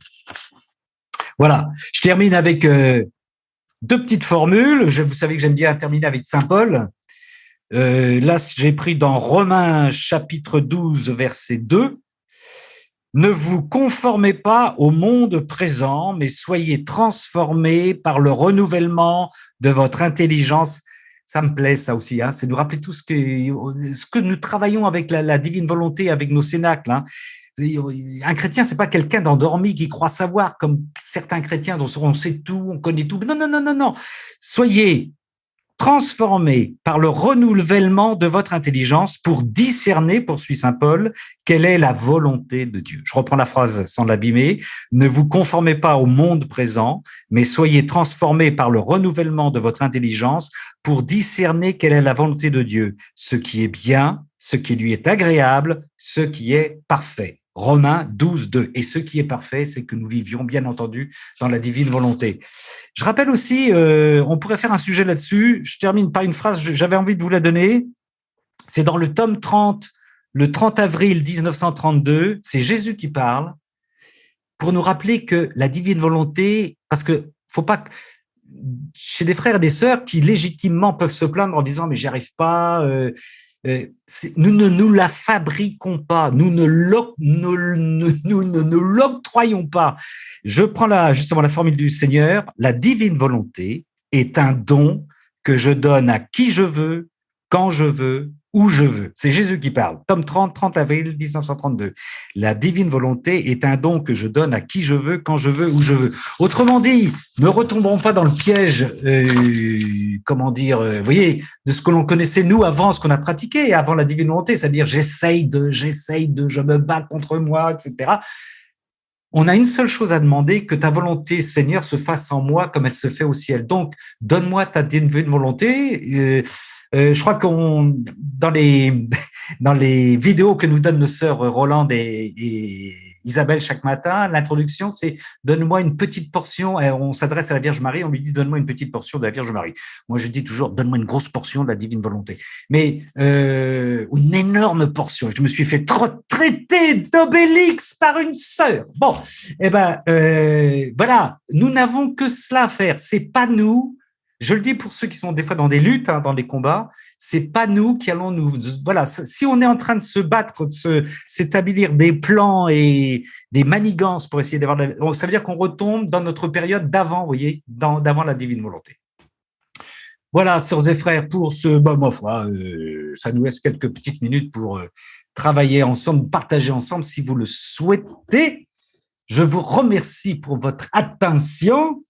Voilà, je termine avec deux petites formules. Vous savez que j'aime bien terminer avec Saint Paul. Là, j'ai pris dans Romains chapitre 12, verset 2. Ne vous conformez pas au monde présent, mais soyez transformés par le renouvellement de votre intelligence. Ça me plaît, ça aussi, hein, c'est de nous rappeler tout ce que nous travaillons avec la divine volonté, avec nos cénacles. Hein. Un chrétien, c'est pas quelqu'un d'endormi qui croit savoir, comme certains chrétiens, on sait tout, on connaît tout. Non, non, non, non, non. Soyez transformé par le renouvellement de votre intelligence pour discerner, poursuit saint Paul, quelle est la volonté de Dieu. Je reprends la phrase sans l'abîmer. Ne vous conformez pas au monde présent, mais soyez transformés par le renouvellement de votre intelligence pour discerner quelle est la volonté de Dieu, ce qui est bien, ce qui lui est agréable, ce qui est parfait. Romains 12, 2. Et ce qui est parfait, c'est que nous vivions, bien entendu, dans la divine volonté. Je rappelle aussi, on pourrait faire un sujet là-dessus. Je termine par une phrase, j'avais envie de vous la donner. C'est dans le tome 30, le 30 avril 1932, c'est Jésus qui parle, pour nous rappeler que la divine volonté, parce que faut pas, chez des frères et des sœurs qui légitimement peuvent se plaindre en disant mais j'y arrive pas, nous ne nous la fabriquons pas, nous ne l'octroyons pas. Je prends justement la formule du Seigneur, la divine volonté est un don que je donne à qui je veux, quand je veux, où je veux. C'est Jésus qui parle. Tome 30, 30 avril 1932. La divine volonté est un don que je donne à qui je veux, quand je veux, où je veux. Autrement dit, ne retombons pas dans le piège, vous voyez, de ce que l'on connaissait nous avant, ce qu'on a pratiqué avant la divine volonté, c'est-à-dire j'essaye de, je me bats contre moi, etc. On a une seule chose à demander, que ta volonté, Seigneur, se fasse en moi comme elle se fait au ciel. Donc, donne-moi ta divine volonté. Je crois dans les vidéos que nous donnent nos sœurs Roland et Isabelle chaque matin, l'introduction, c'est donne-moi une petite portion. On s'adresse à la Vierge Marie, on lui dit donne-moi une petite portion de la Vierge Marie. Moi, je dis toujours donne-moi une grosse portion de la divine volonté. Mais une énorme portion. Je me suis fait traiter d'obélix par une sœur. Bon, voilà, nous n'avons que cela à faire. C'est pas nous. Je le dis pour ceux qui sont des fois dans des luttes, hein, dans des combats, c'est pas nous qui allons voilà, si on est en train de se battre, de s'établir des plans et des manigances pour essayer d'avoir, ça veut dire qu'on retombe dans notre période d'avant, vous voyez, d'avant la divine volonté. Voilà, sœurs et frères, pour ma foi, ça nous laisse quelques petites minutes pour travailler ensemble, partager ensemble, si vous le souhaitez. Je vous remercie pour votre attention.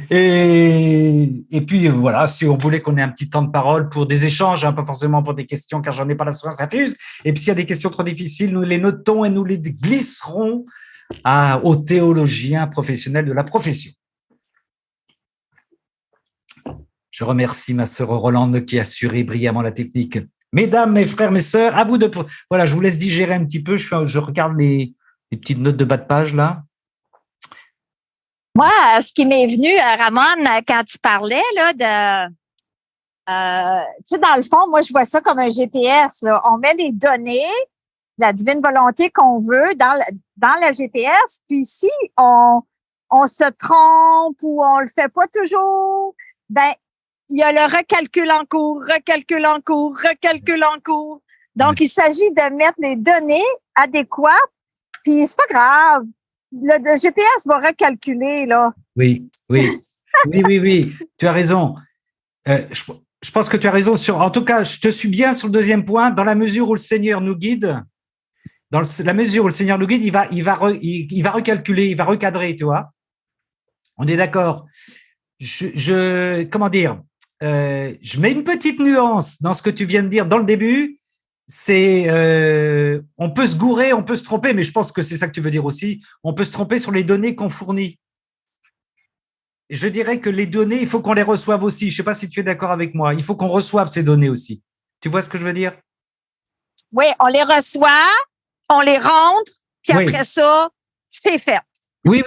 Et puis voilà, si on voulait qu'on ait un petit temps de parole pour des échanges, hein, pas forcément pour des questions, car j'en ai pas la source infuse. Et puis s'il y a des questions trop difficiles, nous les notons et nous les glisserons aux théologiens professionnels de la profession. Je remercie ma sœur Rolande qui a assuré brillamment la technique. Mesdames, mes frères, mes sœurs, à vous de... Voilà, je vous laisse digérer un petit peu. Je regarde les petites notes de bas de page là. Moi, ce qui m'est venu, Ramon, quand tu parlais là, tu sais, dans le fond, moi, je vois ça comme un GPS. Là. On met les données, la divine volonté qu'on veut dans le GPS, puis si on se trompe ou on le fait pas toujours, ben il y a le recalcul en cours. Donc, il s'agit de mettre les données adéquates, puis c'est pas grave. Le GPS va recalculer, là. Oui. Tu as raison. Je pense que tu as raison. En tout cas, je te suis bien sur le deuxième point. Dans la mesure où le Seigneur nous guide, il va recalculer, il va recadrer, tu vois. On est d'accord. Comment dire, je mets une petite nuance dans ce que tu viens de dire dans le début. C'est on peut se gourer, on peut se tromper, mais je pense que c'est ça que tu veux dire aussi. On peut se tromper sur les données qu'on fournit. Je dirais que les données, il faut qu'on les reçoive aussi. Je ne sais pas si tu es d'accord avec moi. Il faut qu'on reçoive ces données aussi. Tu vois ce que je veux dire? Oui, on les reçoit, on les rentre, puis après ça, c'est fait. Oui,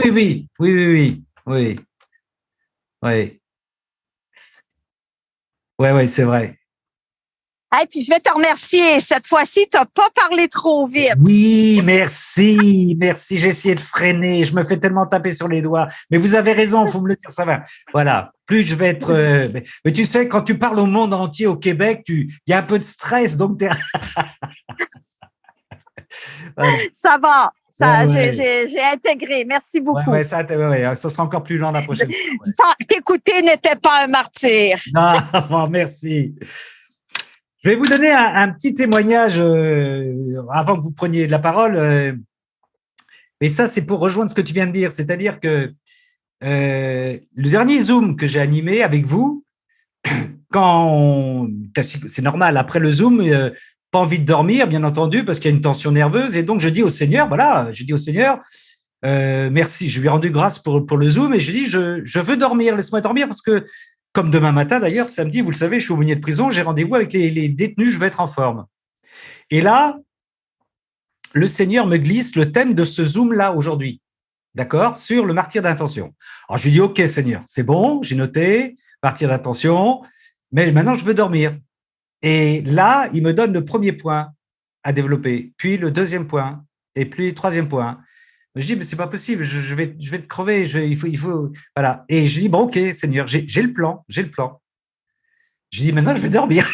c'est vrai. Hey, puis je vais te remercier. Cette fois-ci, tu n'as pas parlé trop vite. Oui, merci, merci. J'ai essayé de freiner. Je me fais tellement taper sur les doigts. Mais vous avez raison, il faut me le dire, ça va. Voilà. Plus je vais être. Mais tu sais, quand tu parles au monde entier, au Québec, il y a un peu de stress, donc t'es. Voilà. Ça va. Ça, Ouais. j'ai intégré. Merci beaucoup. Ouais, ça sera encore plus lent la prochaine fois. T'écouter n'était pas un martyr. Non, bon, merci. Je vais vous donner un petit témoignage avant que vous preniez la parole. Mais ça, c'est pour rejoindre ce que tu viens de dire. C'est-à-dire que le dernier Zoom que j'ai animé avec vous, c'est normal, après le Zoom, pas envie de dormir, bien entendu, parce qu'il y a une tension nerveuse. Et donc, je dis au Seigneur, merci, je lui ai rendu grâce pour le Zoom et je lui ai dit, je veux dormir, laisse-moi dormir parce que, comme demain matin d'ailleurs, samedi, vous le savez, je suis aumônier de prison, j'ai rendez-vous avec les détenus, je vais être en forme. Et là, le Seigneur me glisse le thème de ce Zoom-là aujourd'hui, d'accord, sur le martyr d'intention. Alors, je lui dis, OK, Seigneur, c'est bon, j'ai noté, martyr d'intention, mais maintenant, je veux dormir. Et là, il me donne le premier point à développer, puis le deuxième point, et puis le troisième point. Je dis, mais c'est pas possible, je vais te crever, il faut, voilà. Et je dis, bon, OK, Seigneur, j'ai le plan. Je dis, maintenant, je vais dormir.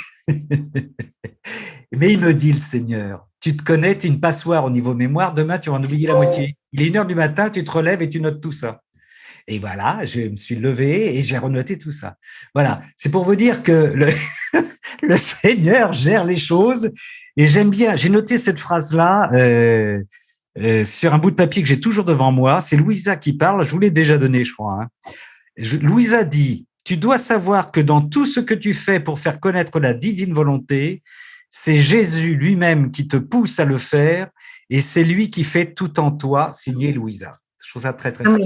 Mais il me dit, le Seigneur, tu te connais, tu es une passoire au niveau mémoire, demain, tu vas en oublier la moitié. Il est 1h du matin, tu te relèves et tu notes tout ça. Et voilà, je me suis levé et j'ai renoté tout ça. Voilà, c'est pour vous dire que le Seigneur gère les choses. Et j'aime bien, j'ai noté cette phrase-là sur un bout de papier que j'ai toujours devant moi. C'est Louisa qui parle, je vous l'ai déjà donné, je crois. Hein. Louisa dit, tu dois savoir que dans tout ce que tu fais pour faire connaître la divine volonté, c'est Jésus lui-même qui te pousse à le faire et c'est lui qui fait tout en toi, signé Louisa. Je trouve ça très, très fort.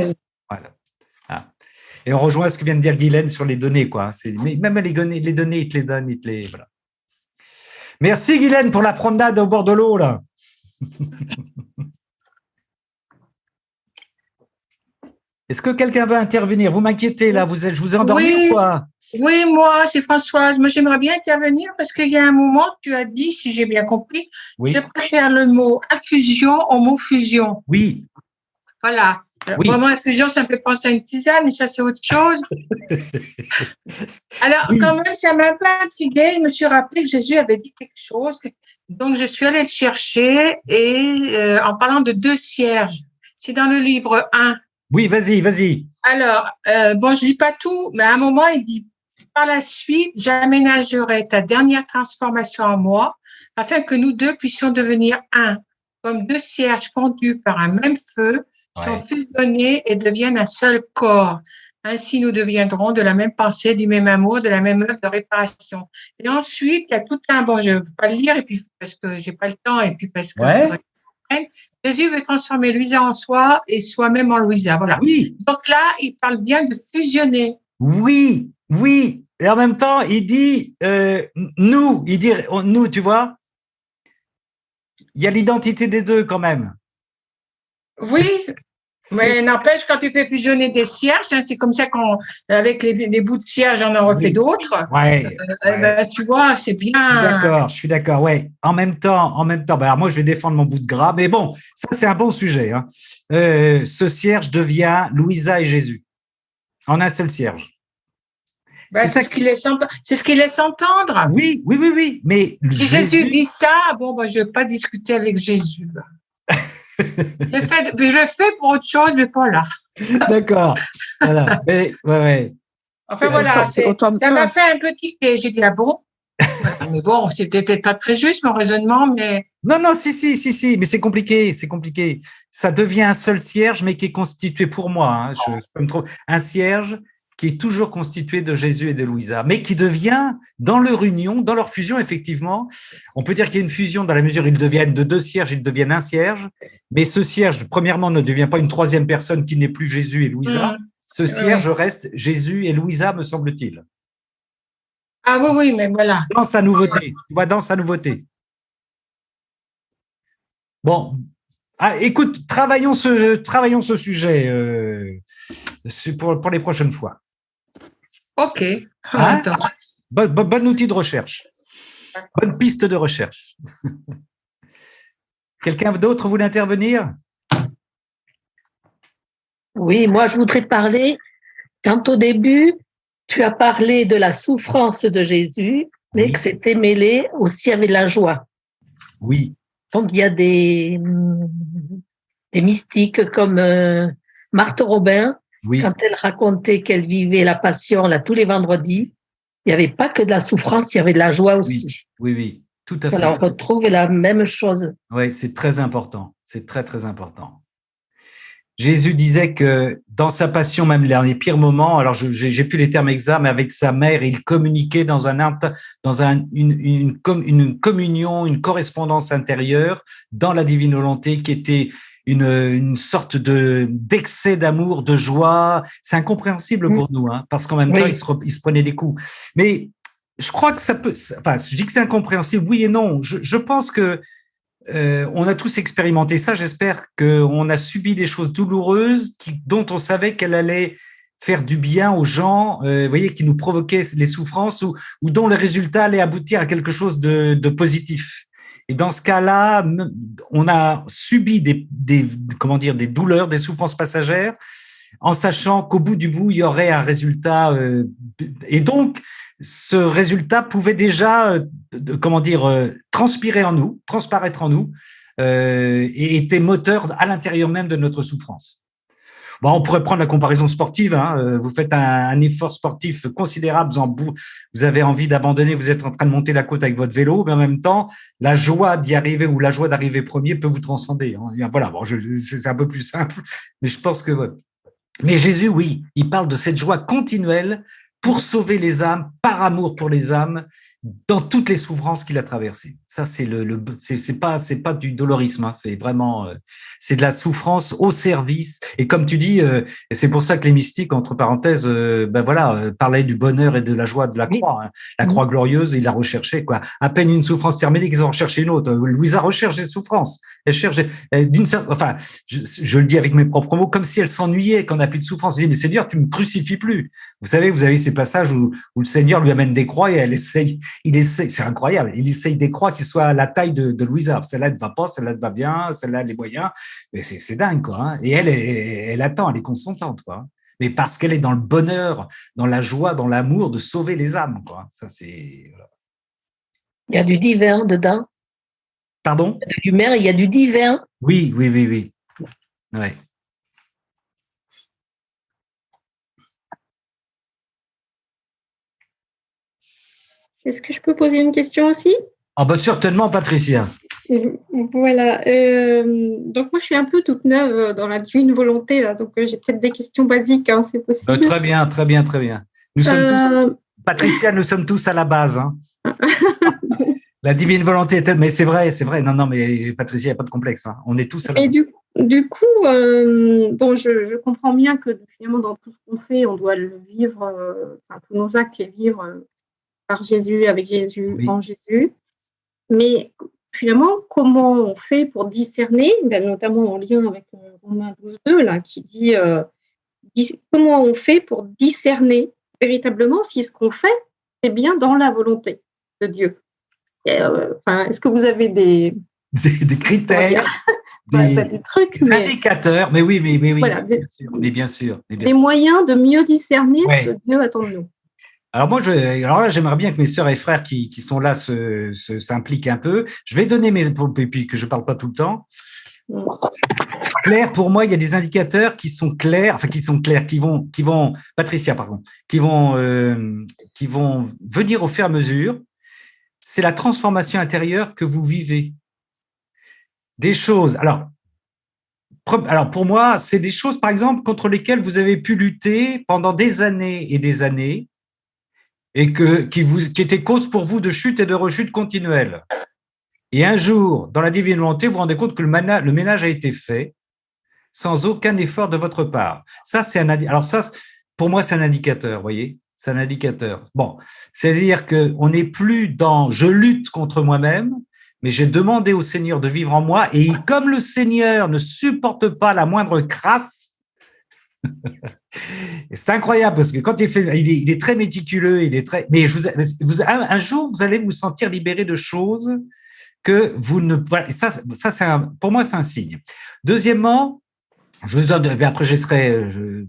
Voilà. Ah. Et on rejoint ce que vient de dire Guylaine sur les données, quoi. Même les données, il te les donne, voilà. Merci Guylaine pour la promenade au bord de l'eau, là. Est-ce que quelqu'un veut intervenir? Vous m'inquiétez, là, je vous ai endormi ou quoi? Oui, moi, c'est Françoise. Moi, j'aimerais bien intervenir parce qu'il y a un moment, tu as dit, si j'ai bien compris, oui. Je préfère le mot infusion au mot fusion. Oui. Voilà. Oui. Vraiment, infusion, ça me fait penser à une tisane, mais ça, c'est autre chose. Alors, oui. Quand même, ça m'a un peu intriguée. Je me suis rappelé que Jésus avait dit quelque chose. Donc, je suis allée le chercher et en parlant de 2 cierges, c'est dans le livre 1. Oui, vas-y. Alors, bon, je lis pas tout, mais à un moment, il dit, par la suite, j'aménagerai ta dernière transformation en moi, afin que nous deux puissions devenir un, comme 2 cierges fondus par un même feu, sont fusionnés et deviennent un seul corps. Ainsi, nous deviendrons de la même pensée, du même amour, de la même œuvre de réparation. Et ensuite, il y a tout un, bon, je ne peux pas le lire, et puis parce que j'ai pas le temps, et puis parce que Jésus veut transformer Louisa en soi et soi-même en Louisa. Voilà. Oui. Donc là, il parle bien de fusionner. Oui. Et en même temps, il dit nous, nous, tu vois. Il y a l'identité des deux quand même. Oui. Mais n'empêche, quand tu fais fusionner des cierges, c'est comme ça qu'avec les bouts de cierge, on en refait d'autres. Ouais. Ben, tu vois, c'est bien. Je suis d'accord. Ouais. En même temps, alors moi, je vais défendre mon bout de gras, mais bon, ça, c'est un bon sujet. Hein. Ce cierge devient Louisa et Jésus en un seul cierge. Ben, c'est ce qu'il laisse entendre. Oui. Mais si Jésus dit ça, bon, ben, je ne vais pas discuter avec Jésus. Je le fais pour autre chose, mais pas là. D'accord. Voilà. Mais, ouais. Enfin, voilà, ça m'a fait un petit quai. J'ai dit, ah bon? Voilà, mais bon, c'était peut-être pas très juste, mon raisonnement, mais. Non, si, mais c'est compliqué. Ça devient un seul cierge, mais qui est constitué pour moi. Hein, je peux me tromper. Un cierge qui est toujours constitué de Jésus et de Louisa, mais qui devient, dans leur union, dans leur fusion, effectivement, on peut dire qu'il y a une fusion dans la mesure où ils deviennent de 2 cierges, ils deviennent un cierge, mais ce cierge, premièrement, ne devient pas une 3e personne qui n'est plus Jésus et Louisa. Ce cierge reste Jésus et Louisa, me semble-t-il. Ah oui, mais voilà. Dans sa nouveauté, tu vois, dans sa nouveauté. Bon, écoute, travaillons ce sujet pour les prochaines fois. OK. Bon outil de recherche. Bonne piste de recherche. Quelqu'un d'autre voulait intervenir? Oui, moi je voudrais parler, quand au début, tu as parlé de la souffrance de Jésus, mais Oui. que c'était mêlé aussi avec la joie. Oui. Donc il y a des mystiques comme Marthe Robin, Oui. quand elle racontait qu'elle vivait la passion là, tous les vendredis, il n'y avait pas que de la souffrance, il y avait de la joie aussi. Oui, oui, tout à fait. Voilà, on retrouve la même chose. Oui, c'est très important. C'est très, très important. Jésus disait que dans sa passion, même dans les pires moments, alors j'ai plus les termes exacts, mais avec sa mère, il communiquait dans une communion, une correspondance intérieure dans la divine volonté qui était une sorte d'excès d'amour, de joie. C'est incompréhensible pour nous, hein, parce qu'en même temps, il se prenait des coups. Mais je crois que ça peut. Enfin, je dis que c'est incompréhensible, oui et non. Je pense que on a tous expérimenté ça. J'espère qu'on a subi des choses douloureuses dont on savait qu'elles allaient faire du bien aux gens, vous voyez, qui nous provoquaient les souffrances ou dont le résultat allait aboutir à quelque chose de positif. Et dans ce cas-là, on a subi des douleurs, des souffrances passagères, en sachant qu'au bout du bout, il y aurait un résultat. Et donc, ce résultat pouvait déjà, transparaître en nous, et était moteur à l'intérieur même de notre souffrance. Bon, on pourrait prendre la comparaison sportive. Hein. Vous faites un effort sportif considérable, vous avez envie d'abandonner, vous êtes en train de monter la côte avec votre vélo, mais en même temps, la joie d'y arriver ou la joie d'arriver premier peut vous transcender. Hein. Voilà, bon, c'est un peu plus simple, mais je pense que… Ouais. Mais Jésus, oui, il parle de cette joie continuelle pour sauver les âmes, par amour pour les âmes, dans toutes les souffrances qu'il a traversées. Ça, c'est pas du dolorisme, hein, c'est vraiment, c'est de la souffrance au service. Et comme tu dis, et c'est pour ça que les mystiques, entre parenthèses, parlaient du bonheur et de la joie de la croix. Hein. La croix glorieuse, ils la recherchaient, quoi. À peine une souffrance terminée, ils en recherchaient une autre. Louisa recherche des souffrances. Elle cherche, je le dis avec mes propres mots, comme si elle s'ennuyait qu'on n'a plus de souffrance. Elle dit, mais Seigneur, tu me crucifies plus. Vous avez ces passages où le Seigneur lui amène des croix et il essaye, c'est incroyable, il essaye des croix qui soient à la taille de Louisa. Celle-là ne va pas, celle-là va bien, celle-là a les moyens. Mais c'est dingue, quoi. Hein. Et elle attend, elle est consentante, quoi. Mais parce qu'elle est dans le bonheur, dans la joie, dans l'amour de sauver les âmes, quoi. Ça, c'est… Voilà. Il y a du divin dedans. Pardon ? De l'humain, il y a du divin. Oui. Ouais. Est-ce que je peux poser une question aussi? Ah bah certainement, Patricia. Voilà. Donc moi, je suis un peu toute neuve dans la divine volonté, là, donc j'ai peut-être des questions basiques, hein, c'est possible. Très bien. Nous sommes tous, Patricia, nous sommes tous à la base. Hein. La divine volonté, mais c'est vrai. Non, mais Patricia, il n'y a pas de complexe. Hein. On est tous à la base. Du coup, je comprends bien que finalement, dans tout ce qu'on fait, on doit le vivre, tous nos actes, les vivre par Jésus, avec Jésus, oui. En Jésus. Mais finalement, comment on fait pour discerner, notamment en lien avec Romains 12.2, là, qui dit comment on fait pour discerner véritablement si ce qu'on fait est bien dans la volonté de Dieu. Est-ce que vous avez des critères, des trucs, des indicateurs, mais oui, voilà, bien sûr. Des moyens de mieux discerner ce que Dieu attend de nous. Alors moi, là, j'aimerais bien que mes sœurs et frères qui sont là s'impliquent un peu. Je vais donner et puis que je parle pas tout le temps. Claire, pour moi, il y a des indicateurs qui sont clairs, qui vont, Patricia, pardon, qui vont venir au fur et à mesure. C'est la transformation intérieure que vous vivez. Des choses. Alors pour moi, c'est des choses, par exemple, contre lesquelles vous avez pu lutter pendant des années et des années, et qui étaient cause pour vous de chute et de rechute continuelle. Et un jour, dans la divine volonté, vous vous rendez compte que le ménage a été fait sans aucun effort de votre part. Ça, alors ça, pour moi, c'est un indicateur, vous voyez, c'est un indicateur. Bon, c'est-à-dire qu'on n'est plus dans « je lutte contre moi-même », mais j'ai demandé au Seigneur de vivre en moi, et comme le Seigneur ne supporte pas la moindre crasse, C'est incroyable parce que quand il est très méticuleux, il est très. Mais un jour, vous allez vous sentir libéré de choses que vous ne. Ça pour moi, c'est un signe. Deuxièmement, je vous donne. Après,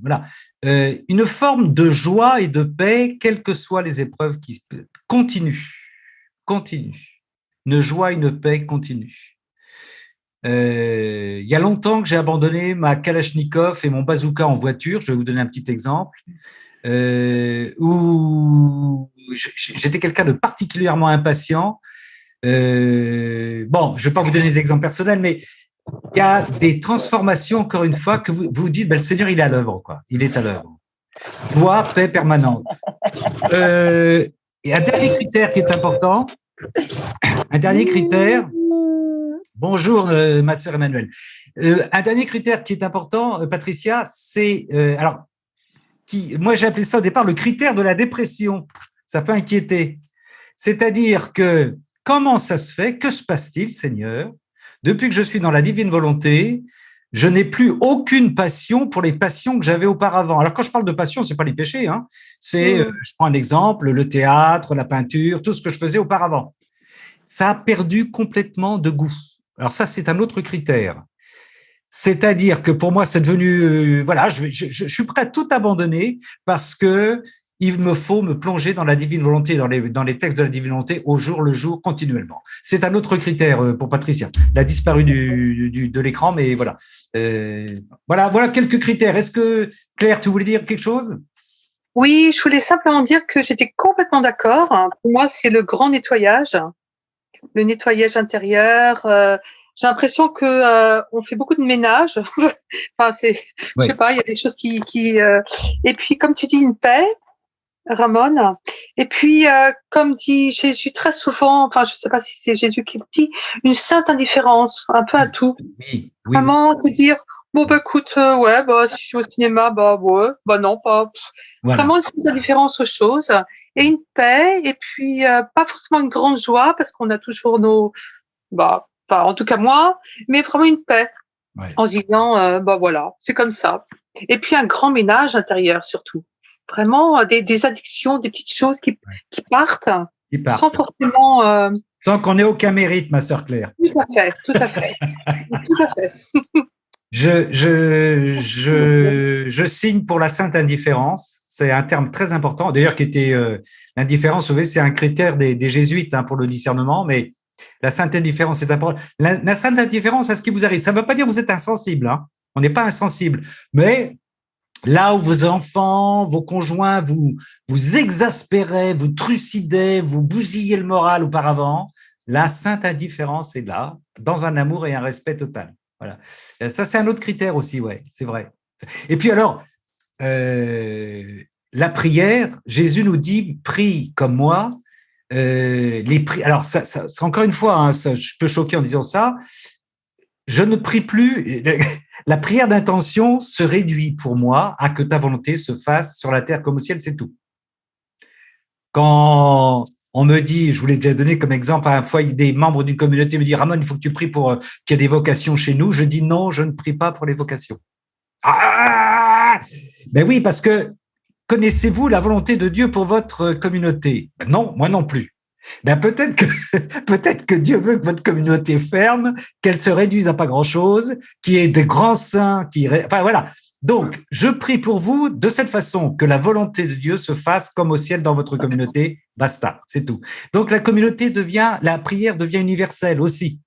voilà. Une forme de joie et de paix, quelles que soient les épreuves qui continue. Une joie, une paix continue. Il y a longtemps que j'ai abandonné ma Kalachnikov et mon bazooka en voiture. Je vais vous donner un petit exemple. Où j'étais quelqu'un de particulièrement impatient. Bon, je ne vais pas vous donner des exemples personnels, mais il y a des transformations, encore une fois, que vous dites, ben, le Seigneur, il est à l'œuvre, quoi. Il est à l'œuvre. Joie, paix permanente. Et un dernier critère qui est important. Un dernier critère. Bonjour, ma sœur Emmanuelle. Un dernier critère qui est important, Patricia, c'est moi j'ai appelé ça au départ le critère de la dépression. Ça peut inquiéter. C'est-à-dire que comment ça se fait, que se passe-t-il, Seigneur? Depuis que je suis dans la divine volonté, je n'ai plus aucune passion pour les passions que j'avais auparavant. Alors quand je parle de passion, c'est pas les péchés, hein. C'est, je prends un exemple, le théâtre, la peinture, tout ce que je faisais auparavant. Ça a perdu complètement de goût. Alors ça, c'est un autre critère. C'est-à-dire que pour moi, c'est devenu, voilà, je suis prêt à tout abandonner parce que il me faut me plonger dans la divine volonté, dans les textes de la divine volonté au jour le jour, continuellement. C'est un autre critère pour Patricia. Elle a disparu de l'écran, mais voilà. Voilà quelques critères. Est-ce que, Claire, tu voulais dire quelque chose? Oui, je voulais simplement dire que j'étais complètement d'accord. Pour moi, c'est le grand nettoyage, le nettoyage intérieur. J'ai l'impression que on fait beaucoup de ménage. Enfin, je sais pas, il y a des choses qui et puis comme tu dis, une paix, Ramon. Et puis comme dit Jésus très souvent, enfin je sais pas si c'est Jésus qui le dit, une sainte indifférence, un peu à tout. Oui. Vraiment te dire bon bah écoute, ouais, bah si je suis au cinéma, bah ouais, bah non, pas. Voilà. Vraiment une sainte indifférence aux choses et une paix et puis pas forcément une grande joie parce qu'on a toujours nos enfin, en tout cas moi, mais vraiment une paix, en se disant, bah voilà, c'est comme ça. Et puis un grand ménage intérieur surtout. Vraiment des addictions, des petites choses qui partent, sans forcément… sans qu'on ait aucun mérite, ma sœur Claire. Tout à fait. Tout à fait. Je signe pour la sainte indifférence. C'est un terme très important, d'ailleurs qui était l'indifférence, vous voyez, c'est un critère des jésuites pour le discernement, mais la sainte indifférence, c'est important. La sainte indifférence à ce qui vous arrive, ça ne veut pas dire que vous êtes insensible. Hein. On n'est pas insensible. Mais là où vos enfants, vos conjoints vous exaspéraient, vous trucidaient, vous bousillez le moral auparavant, la sainte indifférence est là, dans un amour et un respect total. Voilà. Ça, c'est un autre critère aussi, ouais, c'est vrai. Et puis alors, la prière, Jésus nous dit, prie comme moi. Alors, ça, encore une fois, je peux choquer en disant ça, je ne prie plus, la prière d'intention se réduit pour moi à que ta volonté se fasse sur la terre comme au ciel, c'est tout. Quand on me dit, je vous l'ai déjà donné comme exemple, à un fois des membres d'une communauté me disent, Ramon, il faut que tu pries pour qu'il y ait des vocations chez nous, je dis non, je ne prie pas pour les vocations. Ben oui, parce que connaissez-vous la volonté de Dieu pour votre communauté? Non, moi non plus. Ben peut-être que Dieu veut que votre communauté ferme, qu'elle se réduise à pas grand-chose, qu'il y ait des grands saints, enfin voilà. Donc, je prie pour vous de cette façon que la volonté de Dieu se fasse comme au ciel dans votre communauté. Basta, c'est tout. Donc, la prière devient universelle aussi.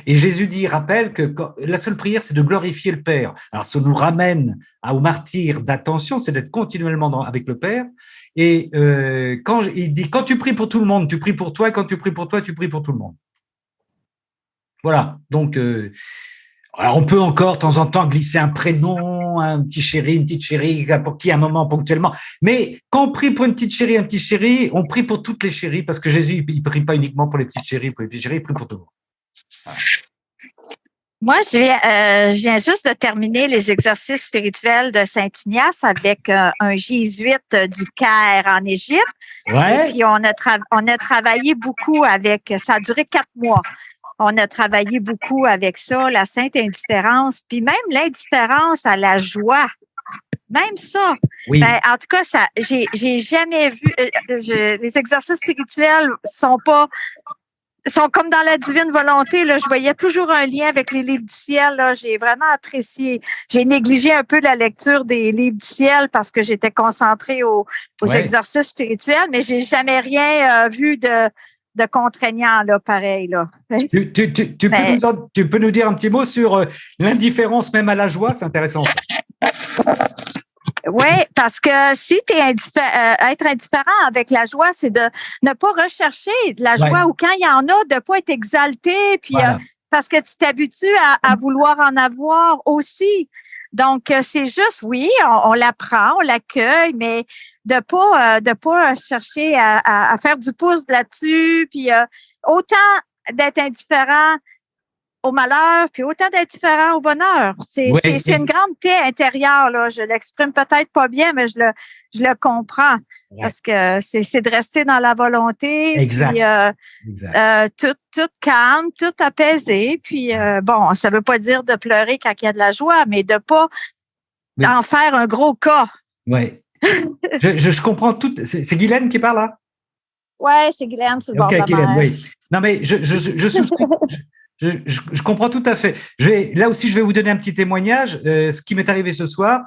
Et Jésus rappelle que la seule prière, c'est de glorifier le Père. Alors, ça nous ramène au martyre d'attention, c'est d'être continuellement avec le Père. Et il dit, quand tu pries pour tout le monde, tu pries pour toi, et quand tu pries pour toi, tu pries pour tout le monde. Voilà. Donc, alors on peut encore, de temps en temps, glisser un prénom, un petit chéri, une petite chérie, pour qui, à un moment, ponctuellement. Mais quand on prie pour une petite chérie, un petit chéri, on prie pour toutes les chéries, parce que Jésus, il prie pas uniquement pour les petites chéries, il prie pour tout le monde. Voilà. Moi, je viens juste de terminer les exercices spirituels de Saint-Ignace avec un jésuite du Caire en Égypte. Ouais. Et puis, on a travaillé beaucoup avec, ça a duré 4 mois. On a travaillé beaucoup avec ça, la sainte indifférence, puis même l'indifférence à la joie Même ça. Oui. Ben, en tout cas, ça, j'ai jamais vu. Les exercices spirituels sont comme dans la divine volonté. Là, je voyais toujours un lien avec les livres du ciel. Là, j'ai vraiment apprécié. J'ai négligé un peu la lecture des livres du ciel parce que j'étais concentrée aux exercices spirituels, mais j'ai jamais rien vu de contraignant, là, pareil, là. Tu peux nous dire un petit mot sur l'indifférence même à la joie? C'est intéressant. Oui, parce que si tu es être indifférent avec la joie, c'est de ne pas rechercher de la joie ou quand il y en a, de ne pas être exalté, puis parce que tu t'habitues à vouloir en avoir aussi. Donc, c'est juste, oui, on l'apprend, on l'accueille, mais de pas chercher à faire du pouce là-dessus, puis autant d'être indifférent au malheur, puis autant d'être différent au bonheur. C'est une grande paix intérieure, là. Je l'exprime peut-être pas bien, mais je le comprends. Ouais. Parce que c'est de rester dans la volonté. Exact. Puis, tout calme, tout apaisé. Puis, bon, ça veut pas dire de pleurer quand il y a de la joie, mais de pas en faire un gros cas. Oui. je comprends tout. C'est Guylaine qui parle, là? Oui, c'est Guylaine sur le bord de la Guylaine, mer. oui. Non, mais je souscris. Je comprends tout à fait. Là aussi, je vais vous donner un petit témoignage. Ce qui m'est arrivé ce soir,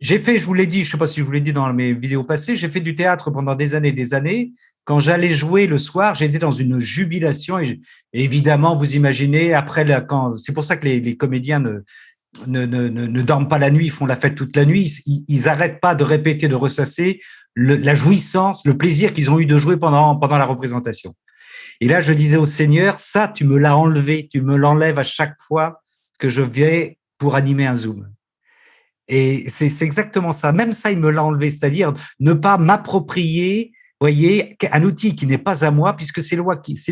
j'ai fait, je vous l'ai dit, je ne sais pas si je vous l'ai dit dans mes vidéos passées, j'ai fait du théâtre pendant des années et des années. Quand j'allais jouer le soir, j'étais dans une jubilation. Et évidemment, vous imaginez, après, c'est pour ça que les comédiens ne dorment pas la nuit, ils font la fête toute la nuit. Ils n'arrêtent pas de répéter, de ressasser la jouissance, le plaisir qu'ils ont eu de jouer pendant la représentation. Et là, je disais au Seigneur, ça, tu me l'as enlevé, tu me l'enlèves à chaque fois que je vais pour animer un Zoom. Et c'est exactement ça. Même ça, il me l'a enlevé, c'est-à-dire ne pas m'approprier, voyez, un outil qui n'est pas à moi, puisque c'est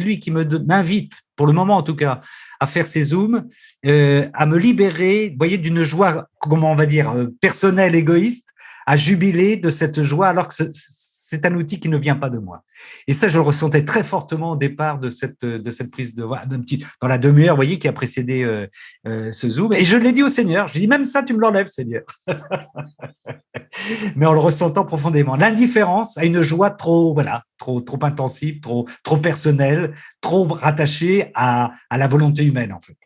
lui qui m'invite, pour le moment en tout cas, à faire ces Zooms, à me libérer, voyez, d'une joie, comment on va dire, personnelle, égoïste, à jubiler de cette joie, alors que c'est un outil qui ne vient pas de moi. Et ça, je le ressentais très fortement au départ de cette prise de voix, dans la demi-heure, vous voyez, qui a précédé ce Zoom. Et je l'ai dit au Seigneur, je dis, même ça, tu me l'enlèves, Seigneur. Mais en le ressentant profondément. L'indifférence à une joie trop intensive, trop personnelle, trop rattachée à la volonté humaine, en fait.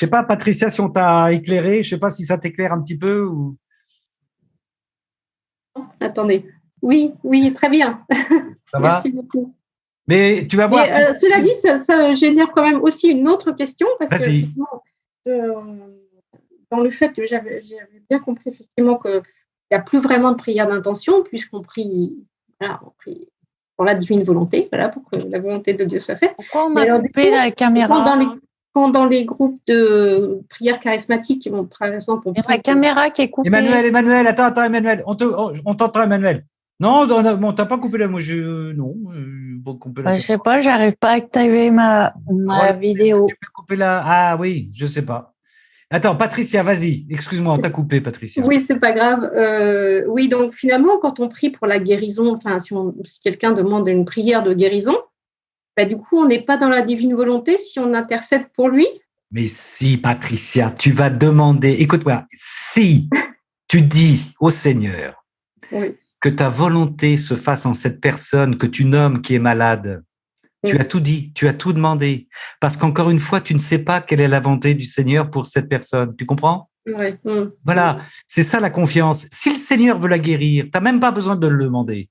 Je ne sais pas, Patricia, si on t'a éclairé, je ne sais pas si ça t'éclaire un petit peu ou… Attendez. Oui, très bien. Ça Merci va beaucoup. Mais tu vas voir. Cela dit, ça génère quand même aussi une autre question parce que dans le fait que j'avais bien compris effectivement qu'il n'y a plus vraiment de prière d'intention puisqu'on prie, on prie pour la divine volonté, pour que la volonté de Dieu soit faite. Pourquoi on m'a coupé la caméra dans les groupes de prières charismatiques, par exemple… La caméra qui est coupée. Emmanuel, attends, Emmanuel, on t'entend, Emmanuel. Non, on t'a pas coupé là, moi non. Je sais pas, j'arrive pas à activer ma vidéo. Tu peux couper là. Ah oui, je sais pas. Attends, Patricia, vas-y. Excuse-moi, on t'a coupé, Patricia. Oui, c'est pas grave. Oui, donc finalement, quand on prie pour la guérison, enfin, si quelqu'un demande une prière de guérison, du coup, on n'est pas dans la divine volonté si on intercède pour lui. Mais si, Patricia, tu vas demander, écoute-moi, si tu dis au Seigneur que ta volonté se fasse en cette personne que tu nommes qui est malade, tu as tout dit, tu as tout demandé. Parce qu'encore une fois, tu ne sais pas quelle est la volonté du Seigneur pour cette personne. Tu comprends ? Oui. Voilà, c'est ça la confiance. Si le Seigneur veut la guérir, tu n'as même pas besoin de le demander.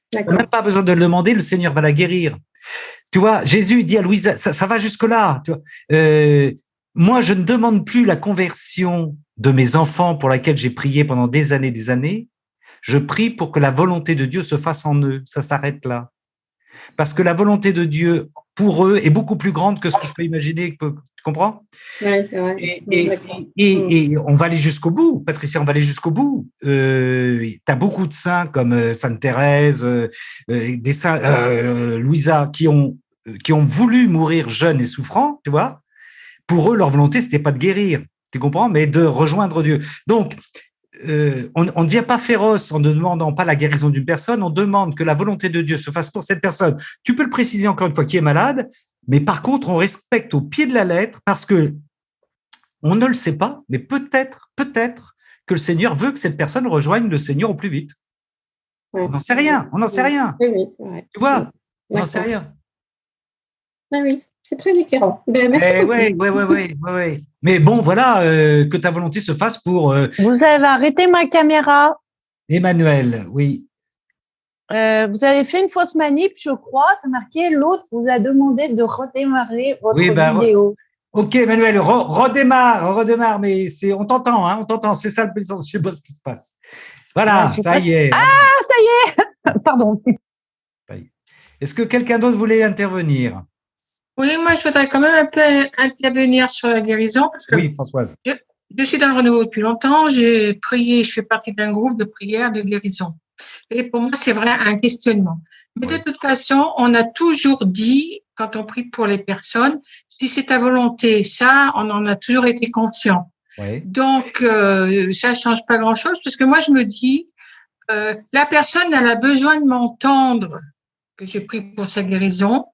Tu n'as même pas besoin de le demander, le Seigneur va la guérir. Tu vois, Jésus dit à Louisa, ça va jusque-là. Tu vois, moi, je ne demande plus la conversion de mes enfants pour laquelle j'ai prié pendant des années. Je prie pour que la volonté de Dieu se fasse en eux. Ça s'arrête là. Parce que la volonté de Dieu, pour eux, est beaucoup plus grande que ce que je peux imaginer. Tu comprends ? Oui, c'est vrai. Et on va aller jusqu'au bout, Patricia, on va aller jusqu'au bout. Tu as beaucoup de saints comme Sainte Thérèse, des saints, Louisa, qui ont voulu mourir jeunes et souffrants, tu vois. Pour eux, leur volonté, c'était pas de guérir, tu comprends, mais de rejoindre Dieu. Donc, on ne devient pas féroce en ne demandant pas la guérison d'une personne, on demande que la volonté de Dieu se fasse pour cette personne. Tu peux le préciser encore une fois, qui est malade, mais par contre, on respecte au pied de la lettre parce que On ne le sait pas, mais peut-être que le Seigneur veut que cette personne rejoigne le Seigneur au plus vite. On n'en sait rien, on n'en sait rien. Oui, c'est vrai. Tu vois, on n'en sait rien. Ah oui, c'est très éclairant. Merci beaucoup. Oui. Mais bon, voilà, que ta volonté se fasse pour… Vous avez arrêté ma caméra. Emmanuel, oui. Vous avez fait une fausse manip, je crois. C'est marqué, l'autre vous a demandé de redémarrer votre vidéo. Ok, Emmanuel, redémarre, mais on t'entend, hein, on t'entend. C'est ça le plus, je ne sais pas ce qui se passe. Voilà, ça y est. Ah, ça y est. Pardon. Est-ce que quelqu'un d'autre voulait intervenir? Oui, moi, je voudrais quand même un peu intervenir sur la guérison. Parce que oui, Françoise. Je suis dans le renouveau depuis longtemps. J'ai prié, je fais partie d'un groupe de prière de guérison. Et pour moi, c'est vrai un questionnement. Mais de toute façon, on a toujours dit, quand on prie pour les personnes, si c'est ta volonté, ça, on en a toujours été conscient. Oui. Donc, ça change pas grand-chose parce que moi, je me dis, la personne, elle a besoin de m'entendre que je prie pour sa guérison.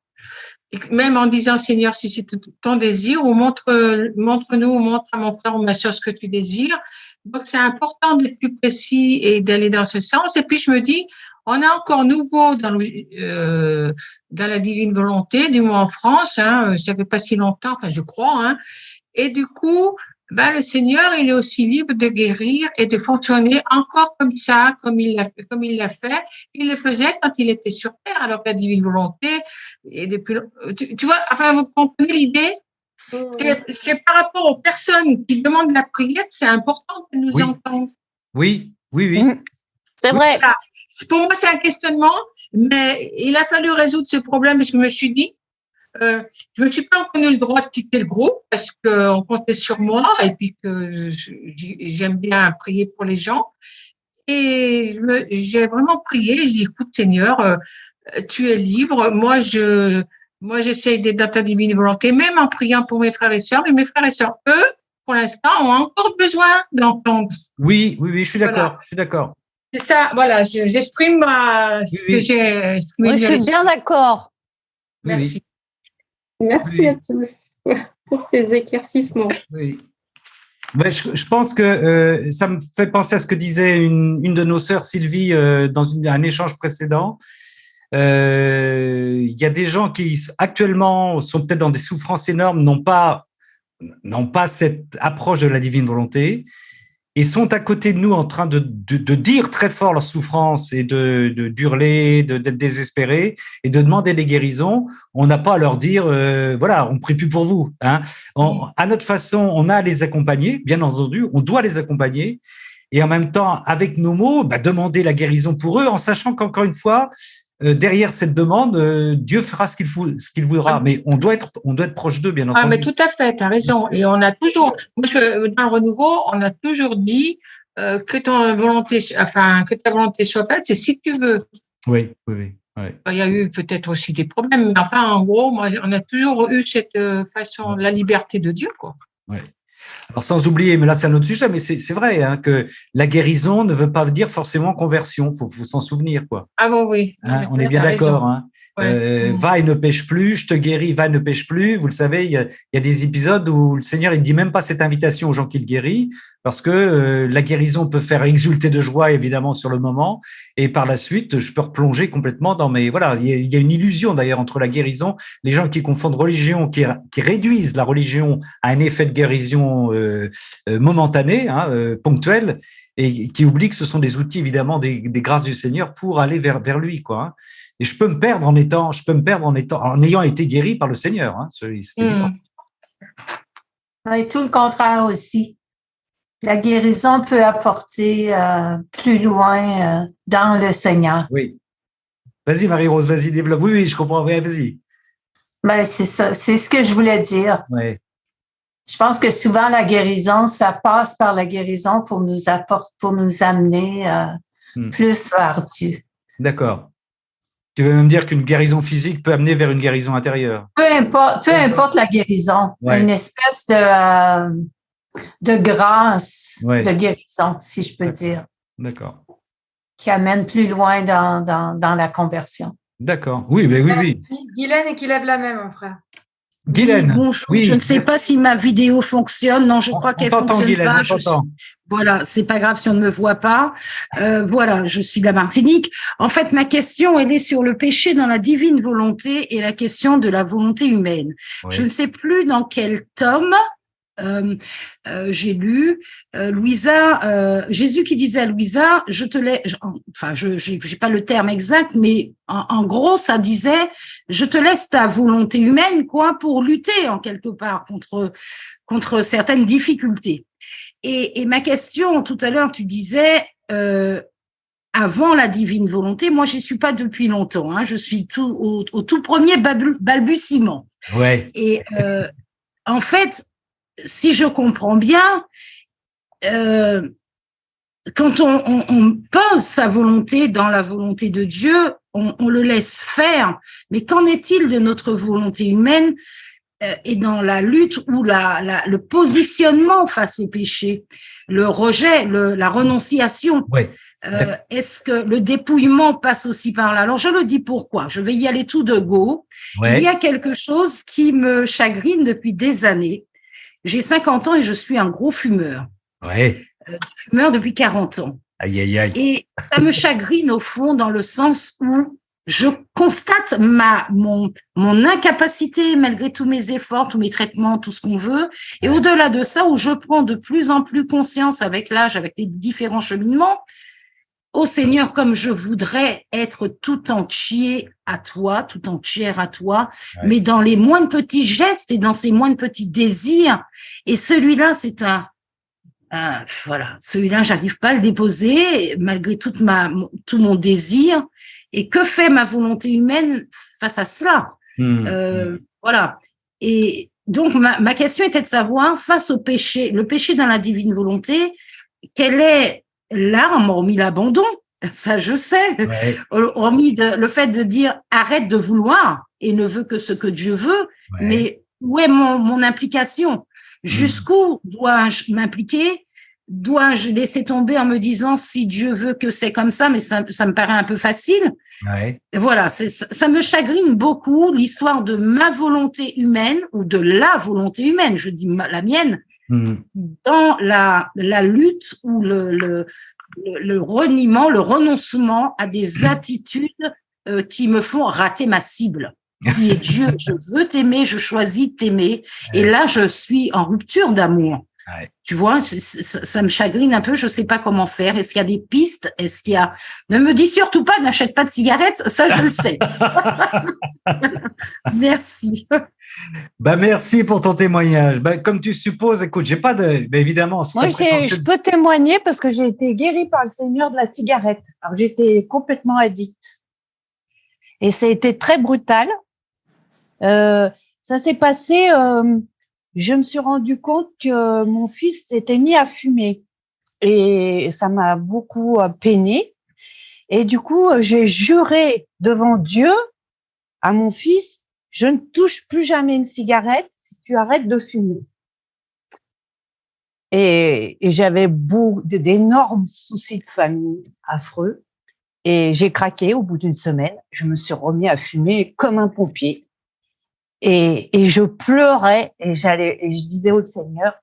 Et même en disant, Seigneur, si c'est ton désir, ou montre-nous, ou montre à mon frère ou ma soeur ce que tu désires. Donc, c'est important d'être plus précis et d'aller dans ce sens. Et puis, je me dis, on est encore nouveau dans la divine volonté, du moins en France, hein, ça fait pas si longtemps, enfin, je crois, hein. Et du coup, le Seigneur, il est aussi libre de guérir et de fonctionner encore comme ça, comme il l'a fait. Il le faisait quand il était sur terre, alors que la divine volonté, et depuis, tu vois, enfin, vous comprenez l'idée? C'est par rapport aux personnes qui demandent la prière, c'est important de nous entendre. Oui. C'est vrai. Voilà. Pour moi, c'est un questionnement, mais il a fallu résoudre ce problème et je me suis dit, je me suis pas reconnu le droit de quitter le groupe parce qu'on comptait sur moi et puis que j'aime bien prier pour les gens. Et j'ai vraiment prié. Je dis, écoute, Seigneur, tu es libre. Moi, j'essaye d'être dans ta divine volonté, même en priant pour mes frères et sœurs. Mais mes frères et sœurs, eux, pour l'instant, ont encore besoin d'entendre. Oui, je suis d'accord. Je suis d'accord. C'est ça, voilà, j'exprime ce que j'ai exprimé. Oui, je suis bien d'accord. Merci. Merci à tous pour ces éclaircissements. Oui. Ben, je pense que ça me fait penser à ce que disait une de nos sœurs, Sylvie, dans un échange précédent. Il y a des gens qui actuellement sont peut-être dans des souffrances énormes, n'ont pas cette approche de la divine volonté et sont à côté de nous en train de dire très fort leur souffrance et d'hurler, d'être désespérés et de demander des guérisons. On n'a pas à leur dire, voilà, on prie plus pour vous. Hein. À notre façon, on a à les accompagner, bien entendu, on doit les accompagner. Et en même temps, avec nos mots, demander la guérison pour eux, en sachant qu'encore une fois, derrière cette demande, Dieu fera ce qu'il voudra, mais on doit être proche d'eux, bien entendu. Ah, mais tout à fait, tu as raison. Et on a toujours, dans le renouveau, on a toujours dit que ta volonté soit faite, c'est si tu veux. Oui. Il y a eu peut-être aussi des problèmes, mais enfin, en gros, on a toujours eu cette façon, la liberté de Dieu, quoi. Oui. Alors, sans oublier, mais là, c'est un autre sujet, mais c'est vrai, hein, que la guérison ne veut pas dire forcément conversion. Faut s'en souvenir, quoi. Ah bon, oui. Hein, on est bien d'accord. Hein. Va et ne pêche plus, je te guéris, va et ne pêche plus. Vous le savez, il y a des épisodes où le Seigneur, il dit même pas cette invitation aux gens qu'il guérit, parce que la guérison peut faire exulter de joie, évidemment, sur le moment, et par la suite, je peux replonger complètement dans mes… Voilà, il y a une illusion, d'ailleurs, entre la guérison, les gens qui confondent religion, qui réduisent la religion à un effet de guérison momentané, hein, ponctuel, et qui oublient que ce sont des outils, évidemment, des grâces du Seigneur pour aller vers lui, quoi. Hein. Et je peux me perdre en ayant été guéri par le Seigneur. Hein, c'est évident. Et tout le contraire aussi. La guérison peut apporter plus loin dans le Seigneur. Oui. Vas-y, Marie-Rose, vas-y, développe. Oui, je comprends. Oui, vas-y. C'est ça. C'est ce que je voulais dire. Ouais. Je pense que souvent, la guérison, ça passe par la guérison pour nous amener plus vers Dieu. D'accord. Tu veux même dire qu'une guérison physique peut amener vers une guérison intérieure? Peu importe la guérison. Ouais. Une espèce de grâce de guérison, si je peux dire. D'accord. Qui amène plus loin dans la conversion. D'accord. Oui, mais oui. Guylaine et qui lève la main, mon frère. Guylaine. Bonjour. Oui, je ne sais pas si ma vidéo fonctionne. Non, je crois qu'elle fonctionne Guylaine, pas. Voilà, c'est pas grave si on ne me voit pas. Voilà, je suis de la Martinique. En fait, ma question, elle est sur le péché dans la divine volonté et la question de la volonté humaine. Oui. Je ne sais plus dans quel tome j'ai lu Louisa, Jésus qui disait à Louisa, je te laisse, enfin, j'ai pas le terme exact, mais en gros, ça disait, je te laisse ta volonté humaine, quoi, pour lutter en quelque part contre certaines difficultés. Et ma question, tout à l'heure, tu disais, avant la divine volonté, moi, j'y suis pas depuis longtemps, hein, je suis au tout premier balbutiement. Ouais. Et en fait, si je comprends bien, quand on pose sa volonté dans la volonté de Dieu, on le laisse faire. Mais qu'en est-il de notre volonté humaine et dans la lutte ou le positionnement face au péché, le rejet, la renonciation? Ouais. Est-ce que le dépouillement passe aussi par là? Alors, je le dis pourquoi. Je vais y aller tout de go. Ouais. Il y a quelque chose qui me chagrine depuis des années. J'ai 50 ans et je suis un gros fumeur. Ouais. Fumeur depuis 40 ans. Aïe, aïe, aïe. Et ça me chagrine au fond dans le sens où je constate mon incapacité, malgré tous mes efforts, tous mes traitements, tout ce qu'on veut. Et au-delà de ça, où je prends de plus en plus conscience avec l'âge, avec les différents cheminements, ô Seigneur, comme je voudrais être tout entier à toi, tout entière à toi, mais dans les moindres petits gestes et dans ces moindres petits désirs. Et celui-là, c'est voilà, celui-là, j'arrive pas à le déposer malgré tout mon désir. Et que fait ma volonté humaine face à cela? Voilà. Et donc, ma question était de savoir, face au péché, le péché dans la divine volonté, quelle est l'arme, hormis l'abandon, ça je sais, hormis le fait de dire arrête de vouloir et ne veux que ce que Dieu veut, mais où est mon implication? Jusqu'où dois-je m'impliquer? Dois-je laisser tomber en me disant si Dieu veut que c'est comme ça, mais ça me paraît un peu facile. Voilà, ça me chagrine beaucoup l'histoire de ma volonté humaine ou de la volonté humaine, je dis la mienne, dans la lutte ou le reniement, le renoncement à des attitudes qui me font rater ma cible, qui est Dieu. Je veux t'aimer, je choisis de t'aimer. Et là, je suis en rupture d'amour. Tu vois, ça me chagrine un peu, je sais pas comment faire. Est-ce qu'il y a des pistes? Est-ce qu'il y a... Ne me dis surtout pas, n'achète pas de cigarettes, ça je le sais. Merci. Merci pour ton témoignage. Comme tu supposes, écoute, j'ai pas de... évidemment, moi, je peux témoigner parce que j'ai été guérie par le Seigneur de la cigarette. Alors, j'étais complètement addicte. Et ça a été très brutal. Ça s'est passé... je me suis rendu compte que mon fils s'était mis à fumer et ça m'a beaucoup peiné. Et du coup, j'ai juré devant Dieu à mon fils, je ne touche plus jamais une cigarette si tu arrêtes de fumer. Et j'avais d'énormes soucis de famille affreux et j'ai craqué au bout d'une semaine. Je me suis remis à fumer comme un pompier. Et je pleurais et je disais au Seigneur,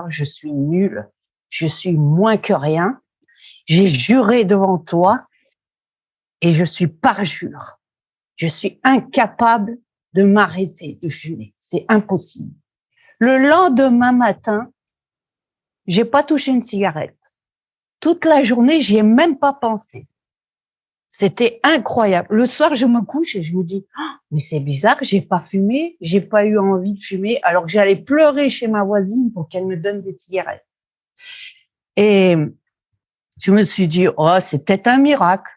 je suis nulle, je suis moins que rien. J'ai juré devant toi et je suis parjure. Je suis incapable de m'arrêter de fumer. C'est impossible. Le lendemain matin, j'ai pas touché une cigarette. Toute la journée, j'y ai même pas pensé. C'était incroyable. Le soir, je me couche et je me dis, mais c'est bizarre, j'ai pas fumé, j'ai pas eu envie de fumer, alors que j'allais pleurer chez ma voisine pour qu'elle me donne des cigarettes. Et je me suis dit, c'est peut-être un miracle.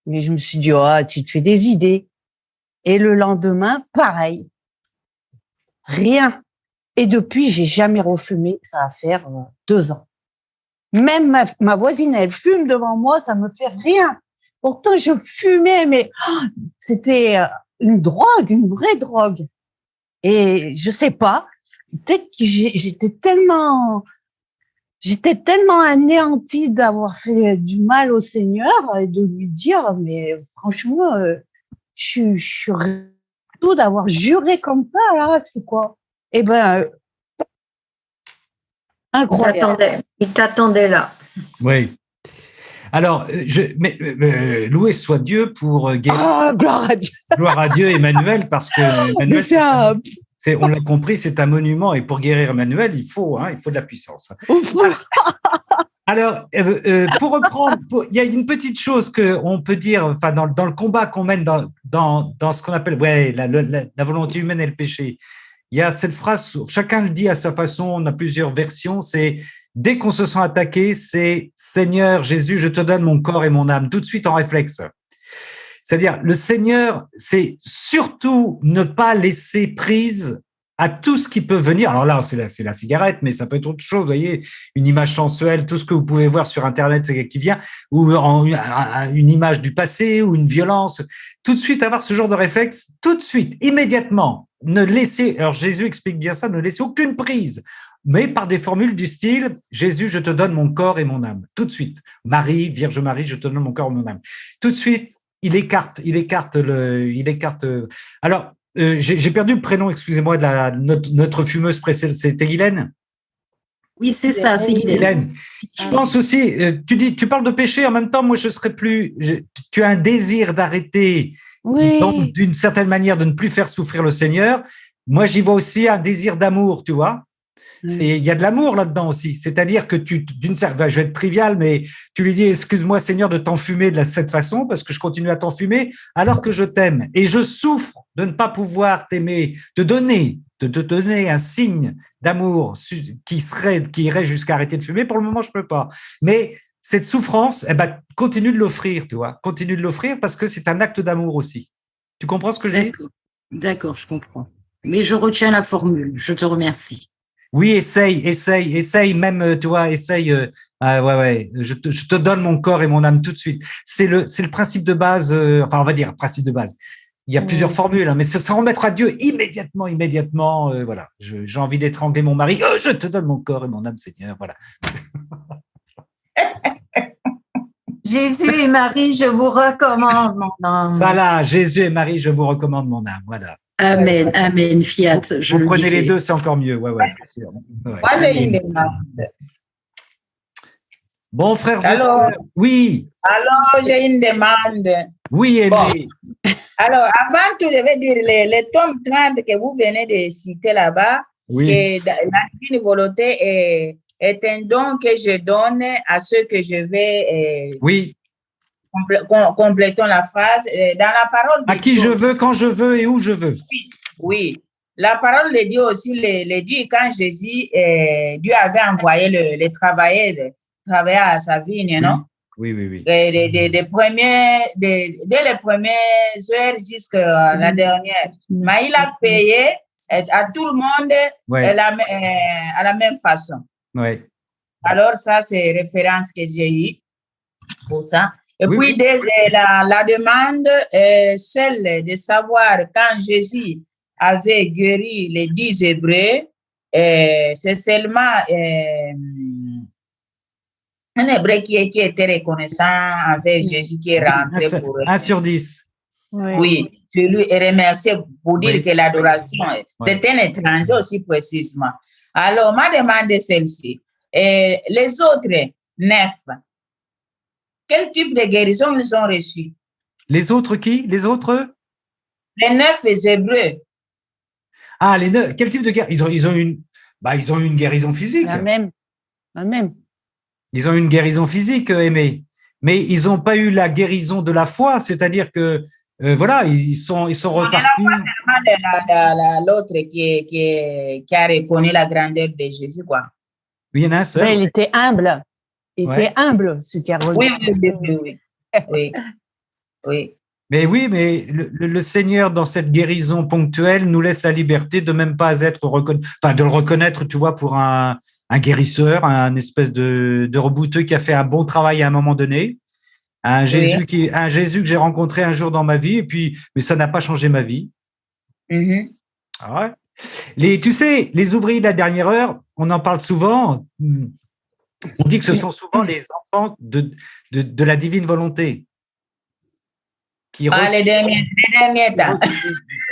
Mais je me suis dit, tu te fais des idées. Et le lendemain, pareil. Rien. Et depuis, j'ai jamais refumé. Ça va faire 2 ans. Même ma voisine, elle fume devant moi, ça me fait rien. Pourtant, je fumais, mais c'était une drogue, une vraie drogue. Et je sais pas, peut-être que j'étais tellement anéantie d'avoir fait du mal au Seigneur et de lui dire, mais franchement, je suis surtout d'avoir juré comme ça, là, c'est quoi? Eh ben, incroyable. Il t'attendait là. Oui. Alors, loué soit Dieu pour guérir. Ah, gloire à Dieu. Gloire à Dieu, Emmanuel, parce que Emmanuel, on l'a compris, c'est un monument, et pour guérir Emmanuel, il faut de la puissance. Alors, pour reprendre, il y a une petite chose qu'on peut dire, enfin, dans le combat qu'on mène dans ce qu'on appelle la volonté humaine et le péché. Il y a cette phrase, chacun le dit à sa façon, on a plusieurs versions, c'est dès qu'on se sent attaqué, c'est Seigneur Jésus, je te donne mon corps et mon âme, tout de suite en réflexe. C'est-à-dire, le Seigneur, c'est surtout ne pas laisser prise à tout ce qui peut venir. Alors là, c'est la cigarette, mais ça peut être autre chose, vous voyez, une image sensuelle, tout ce que vous pouvez voir sur Internet, c'est qui vient, ou une image du passé, ou une violence. Tout de suite, avoir ce genre de réflexe, tout de suite, immédiatement, ne laissez, alors Jésus explique bien ça, ne laissez aucune prise, mais par des formules du style, Jésus, je te donne mon corps et mon âme, tout de suite. Marie, Vierge Marie, je te donne mon corps et mon âme. Tout de suite, il écarte. Alors, j'ai perdu le prénom, excusez-moi, de notre fumeuse précédente. C'était Guylaine? Oui, c'est ça, c'est Guylaine. Je pense aussi, tu parles de péché, en même temps, moi, tu as un désir d'arrêter, donc d'une certaine manière, de ne plus faire souffrir le Seigneur. Moi, j'y vois aussi un désir d'amour, tu vois. Il y a de l'amour là-dedans aussi. C'est-à-dire que je vais être trivial, mais tu lui dis, excuse-moi Seigneur de t'enfumer de cette façon parce que je continue à t'enfumer alors que je t'aime. Et je souffre de ne pas pouvoir t'aimer, de te donner un signe d'amour qui irait jusqu'à arrêter de fumer. Pour le moment, je peux pas. Mais cette souffrance, continue de l'offrir, tu vois. Continue de l'offrir parce que c'est un acte d'amour aussi. Tu comprends ce que je dis? D'accord, je comprends. Mais je retiens la formule. Je te remercie. Oui, essaye, même, tu vois, essaye. Je te donne mon corps et mon âme tout de suite. C'est le principe de base, enfin, on va dire, principe de base. Il y a plusieurs formules, mais c'est se remettre à Dieu immédiatement, voilà. J'ai envie d'étrangler mon mari, je te donne mon corps et mon âme, Seigneur, voilà. Jésus et Marie, je vous recommande mon âme. Voilà, Jésus et Marie, je vous recommande mon âme, voilà. Amen, amen, fiat. Vous prenez les deux, c'est encore mieux. Ouais, c'est sûr. Ouais. Moi, j'ai une demande. Bon, frères et sœurs. Oui. Alors, j'ai une demande. Oui, Aimé. Bon. Alors, avant tout, je vais dire les tomes 30 que vous venez de citer là-bas, que la divine volonté est un don que je donne à ceux que je vais. Oui. Complétons la phrase. Dans la parole de à qui Dieu, je veux, quand je veux et où je veux. Oui. La parole de Dieu aussi le dit quand Jésus, Dieu avait envoyé le travailler à sa vigne, non? Oui. Dès les premières heures jusqu'à la dernière. Mais il a payé à tout le monde à la même façon. Oui. Alors, ça, c'est référence que j'ai eue pour ça. Et puis, la demande est celle de savoir quand Jésus avait guéri les 10 Hébreux, c'est seulement un Hébreu qui était reconnaissant envers Jésus qui est rentré pour 1 sur 10. Oui, je lui ai remercié pour dire que l'adoration, c'est un étranger aussi précisément. Alors, ma demande est celle-ci. Les autres 9, quel type de guérison ils ont reçu? Les autres qui? Les autres? Les 9 Hébreux. Ah, les 9. Quel type de guérison? Ils ont eu une guérison physique. La même. Ils ont eu une guérison physique, Aimé. Mais ils n'ont pas eu la guérison de la foi, c'est-à-dire que, ils sont repartis. L'autre qui a reconnu la grandeur de Jésus, quoi. Oui, il y en a un seul. Mais il était humble. Ce qui a Oui. Mais le Seigneur, dans cette guérison ponctuelle, nous laisse la liberté de même pas être de le reconnaître, tu vois, pour un guérisseur, un espèce de rebouteux qui a fait un bon travail à un moment donné, un Jésus que j'ai rencontré un jour dans ma vie, mais ça n'a pas changé ma vie. Mm-hmm. Ah ouais. Tu sais, les ouvriers de la dernière heure, on en parle souvent. On dit que ce sont souvent les enfants de la divine volonté les derniers temps.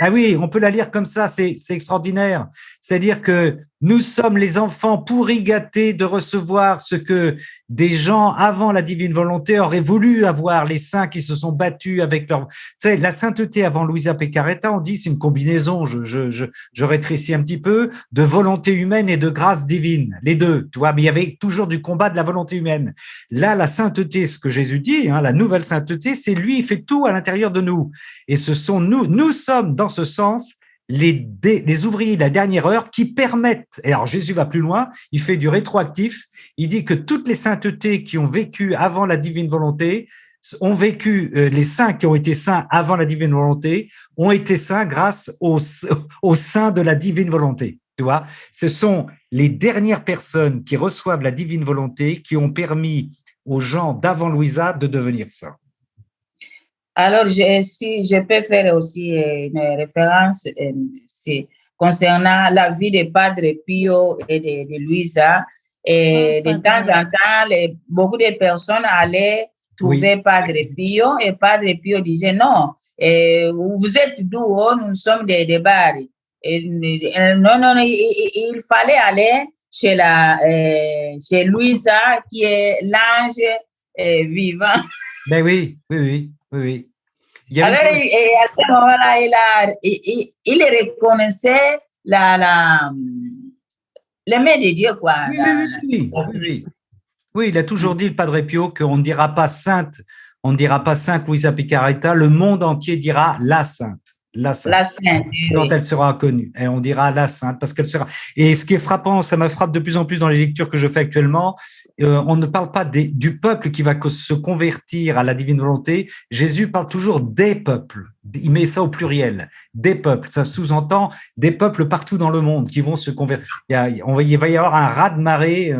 Ah oui, on peut la lire comme ça, c'est extraordinaire. C'est-à-dire que nous sommes les enfants pourris gâtés de recevoir ce que des gens avant la divine volonté auraient voulu avoir, les saints qui se sont battus avec leur… Tu sais, la sainteté avant Luisa Piccarreta, on dit c'est une combinaison, je rétrécis un petit peu, de volonté humaine et de grâce divine, les deux, tu vois, mais il y avait toujours du combat de la volonté humaine. Là, la sainteté, ce que Jésus dit, la nouvelle sainteté, c'est lui, il fait tout à l'intérieur de nous. Et ce sont nous sommes dans ce sens les ouvriers de la dernière heure qui permettent, et alors Jésus va plus loin, il fait du rétroactif, il dit que toutes les saintetés qui ont vécu avant la divine volonté ont vécu, les saints qui ont été saints avant la divine volonté ont été saints grâce au sein de la divine volonté. Tu vois, ce sont les dernières personnes qui reçoivent la divine volonté qui ont permis aux gens d'avant Louisa de devenir saints. Alors, si je peux faire aussi une référence concernant la vie de Padre Pio et de Luisa. Et de temps en temps, beaucoup de personnes allaient trouver Padre Pio et Padre Pio disait non, vous êtes d'où? Nous sommes des Bari. Non, il fallait aller chez Luisa qui est l'ange vivant. Ben oui. Alors, et à ce moment-là, il reconnaissait la main de Dieu, quoi. Oui, il a toujours dit, le Padre Pio, qu'on ne dira pas sainte, Luisa Piccarreta, le monde entier dira la sainte. La sainte, quand elle sera connue. Et on dira la sainte parce qu'elle sera. Et ce qui est frappant, ça me frappe de plus en plus dans les lectures que je fais actuellement, on ne parle pas du peuple qui va se convertir à la divine volonté. Jésus parle toujours des peuples. Il met ça au pluriel. Des peuples. Ça sous-entend des peuples partout dans le monde qui vont se convertir. Il va y avoir un raz-de-marée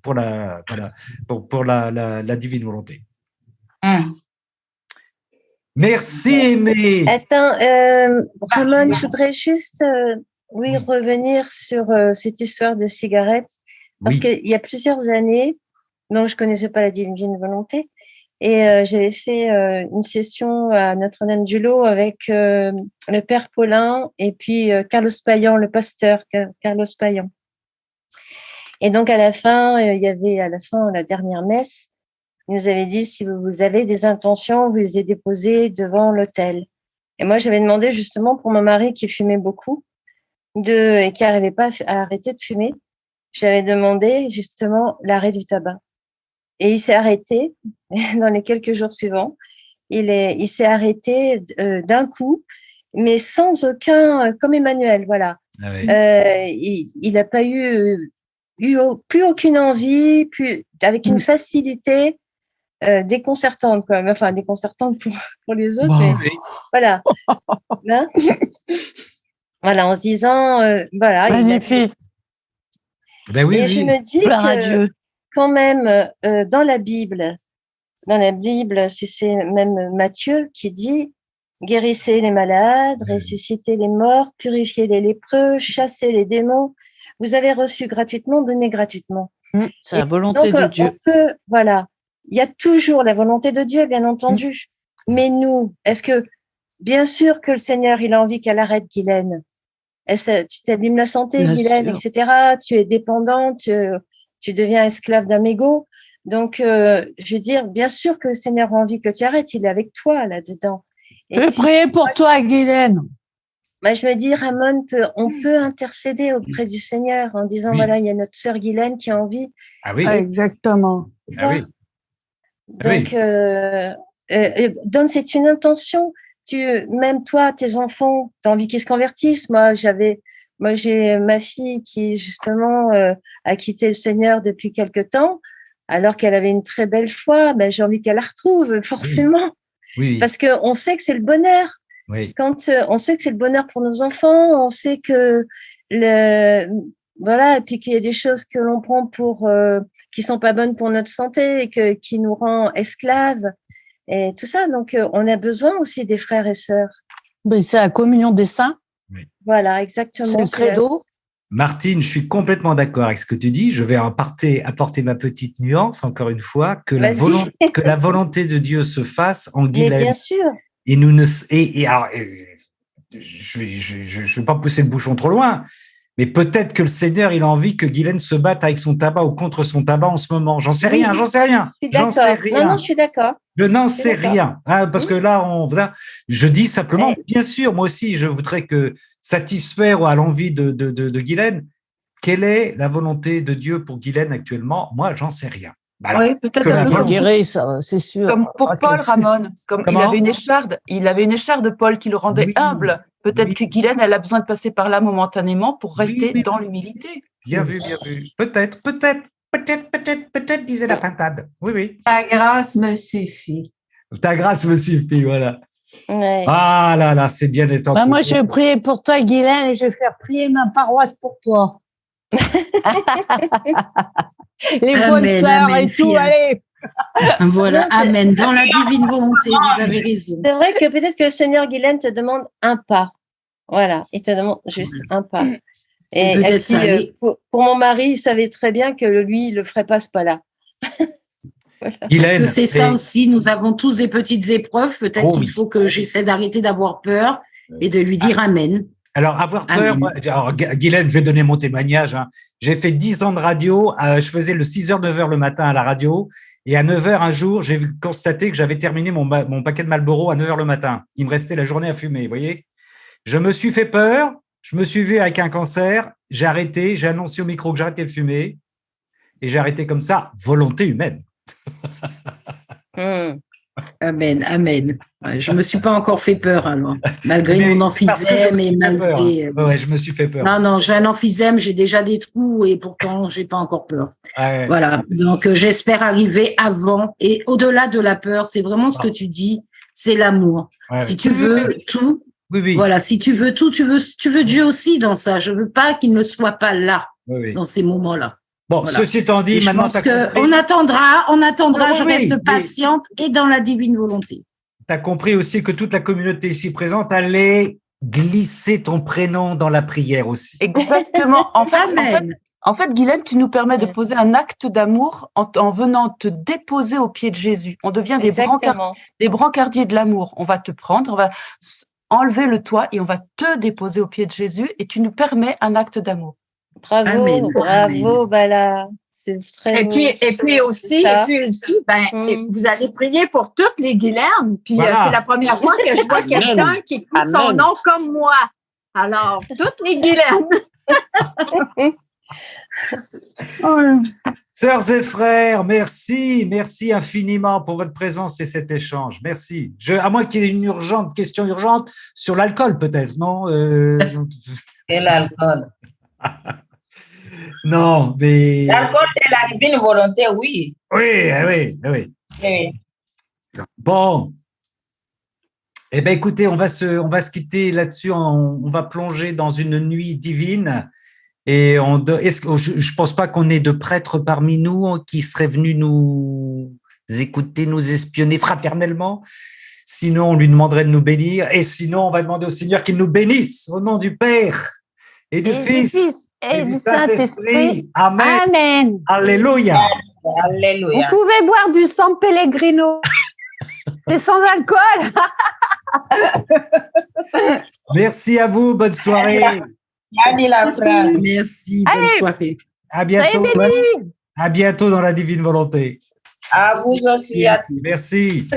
pour la divine volonté. Merci, Aimée. Attends, Ramon, je voudrais juste revenir sur cette histoire de cigarettes. Parce qu'il y a plusieurs années, donc je ne connaissais pas la divine volonté, et j'avais fait une session à Notre-Dame-du-Lot avec le Père Paulin et puis Carlos Payan, le pasteur Carlos Payan. Et donc à la fin, il y avait la dernière messe. Il nous avait dit, si vous avez des intentions, vous les avez déposées devant l'autel. Et moi, j'avais demandé justement pour mon mari qui fumait beaucoup et qui n'arrivait pas à arrêter de fumer, j'avais demandé justement l'arrêt du tabac. Et il s'est arrêté dans les quelques jours suivants. Il s'est arrêté d'un coup, mais sans aucun, comme Emmanuel, voilà. Ah oui. Il n'a pas eu plus aucune envie, avec une facilité déconcertante quand même, enfin déconcertante pour les autres, mais voilà. Hein, voilà, en se disant, voilà. Magnifique. Et je me dis que quand même, dans la Bible, c'est même Matthieu qui dit « Guérissez les malades, ressuscitez les morts, purifiez les lépreux, chassez les démons. Vous avez reçu gratuitement, donnez gratuitement. » C'est la volonté de Dieu. Voilà. Il y a toujours la volonté de Dieu, bien entendu. Mais nous, est-ce que, bien sûr que le Seigneur, il a envie qu'elle arrête, Guylaine. Tu t'abîmes la santé, Guylaine, etc. Tu es dépendante, tu deviens esclave d'un mégot. Donc, je veux dire, bien sûr que le Seigneur a envie que tu arrêtes. Il est avec toi, là-dedans. Je vais prier pour toi, Guylaine. Je me dis, Ramon, on peut intercéder auprès du Seigneur en disant, voilà, il y a notre sœur Guylaine qui a envie. Ah oui. Exactement. Ah oui. Donc, donc c'est une intention. Même toi, tes enfants, tu as envie qu'ils se convertissent. Moi, j'ai ma fille qui, justement, a quitté le Seigneur depuis quelque temps, alors qu'elle avait une très belle foi. J'ai envie qu'elle la retrouve, forcément. Oui. Parce qu'on sait que c'est le bonheur. Oui. Quand on sait que c'est le bonheur pour nos enfants, on sait que voilà, et puis qu'il y a des choses que l'on prend qui sont pas bonnes pour notre santé et qui nous rend esclaves et tout ça. Donc, on a besoin aussi des frères et sœurs. C'est la communion des saints. Voilà, exactement. C'est le credo. Martine, je suis complètement d'accord avec ce que tu dis. Je vais apporter ma petite nuance, encore une fois, que la volonté de Dieu se fasse en Guylaine. Mais bien sûr. Et nous ne, et alors, je ne vais pas pousser le bouchon trop loin, mais peut-être que le Seigneur, il a envie que Guylaine se batte avec son tabac ou contre son tabac en ce moment. J'en sais rien. Je suis d'accord. Non, je suis d'accord. Je n'en sais rien. Parce que là, je dis simplement, bien sûr, moi aussi, je voudrais que satisfaire à l'envie de Guylaine. Quelle est la volonté de Dieu pour Guylaine actuellement? Moi, j'en sais rien. Alors, oui, peut-être c'est sûr. Comme pour Paul, Ramon, il avait une écharde, Paul, qui le rendait humble. Peut-être que Guylaine, elle a besoin de passer par là momentanément pour rester dans l'humilité. Bien vu. Peut-être, disait la pintade. Oui. Ta grâce me suffit. Ta grâce me suffit, voilà. Ouais. Ah là, c'est bien étant. Moi, je vais prier pour toi, Guylaine, et je vais faire prier ma paroisse pour toi. Les bonnes sœurs et tout, allez. Voilà, amen. Dans la divine volonté, vous avez raison. C'est vrai que peut-être que le Seigneur, Guylaine, te demande un pas. Voilà, il te demande juste un pas. Et puis, pour mon mari, il savait très bien que lui, il ne le ferait pas ce pas-là. Voilà. Guylaine, c'est ça aussi, nous avons tous des petites épreuves. Peut-être qu'il faut que j'essaie d'arrêter d'avoir peur et de lui dire amen. Alors, avoir peur, Guylaine, je vais donner mon témoignage. J'ai fait 10 ans de radio, je faisais le 6h, 9h le matin à la radio, et à 9h un jour, j'ai constaté que j'avais terminé mon paquet de Marlboro à 9h le matin. Il me restait la journée à fumer, vous voyez. Je me suis fait peur, je me suis vu avec un cancer, j'ai arrêté, j'ai annoncé au micro que j'arrêtais de fumer, et j'ai arrêté comme ça, volonté humaine. Amen. Je me suis pas encore fait peur alors, malgré mon emphysème et malgré. Je me suis fait peur. Non, j'ai un emphysème, j'ai déjà des trous et pourtant j'ai pas encore peur. Ouais. Voilà, donc j'espère arriver avant et au-delà de la peur. C'est vraiment ce que tu dis, c'est l'amour. Si tu veux tout, voilà, si tu veux tout, tu veux Dieu aussi dans ça. Je veux pas qu'il ne soit pas là dans ces moments-là. Bon, voilà. Ceci étant dit, maintenant, je pense qu'on attendra, je reste patiente et dans la divine volonté. Tu as compris aussi que toute la communauté ici présente allait glisser ton prénom dans la prière aussi. Exactement. En fait, Guylaine, tu nous permets de poser un acte d'amour en venant te déposer au pied de Jésus. On devient des brancardiers de l'amour. On va te prendre, on va enlever le toit et on va te déposer au pied de Jésus et tu nous permets un acte d'amour. Bravo, Bala. C'est très beau. Et puis aussi, vous allez prier pour toutes les Guylaines. Puis c'est la première fois que je vois quelqu'un qui écrit son nom comme moi. Alors, toutes les Guylaines. Sœurs et frères, merci infiniment pour votre présence et cet échange. Merci. À moins qu'il y ait une question urgente sur l'alcool, peut-être, non Et l'alcool. Non, mais... L'alcool, c'est la divine volonté, oui. Oui. Bon. Eh bien, écoutez, on va se quitter là-dessus. On va plonger dans une nuit divine. Et je ne pense pas qu'on ait de prêtres parmi nous qui seraient venus nous écouter, nous espionner fraternellement. Sinon, on lui demanderait de nous bénir. Et sinon, on va demander au Seigneur qu'il nous bénisse au nom du Père et du Fils et du Saint-Esprit. Amen. Alléluia. Vous pouvez boire du San Pellegrino. C'est sans alcool. Merci à vous. Bonne soirée. Merci. Bonne soirée. À bientôt. À bientôt dans la divine volonté. À vous aussi. Merci.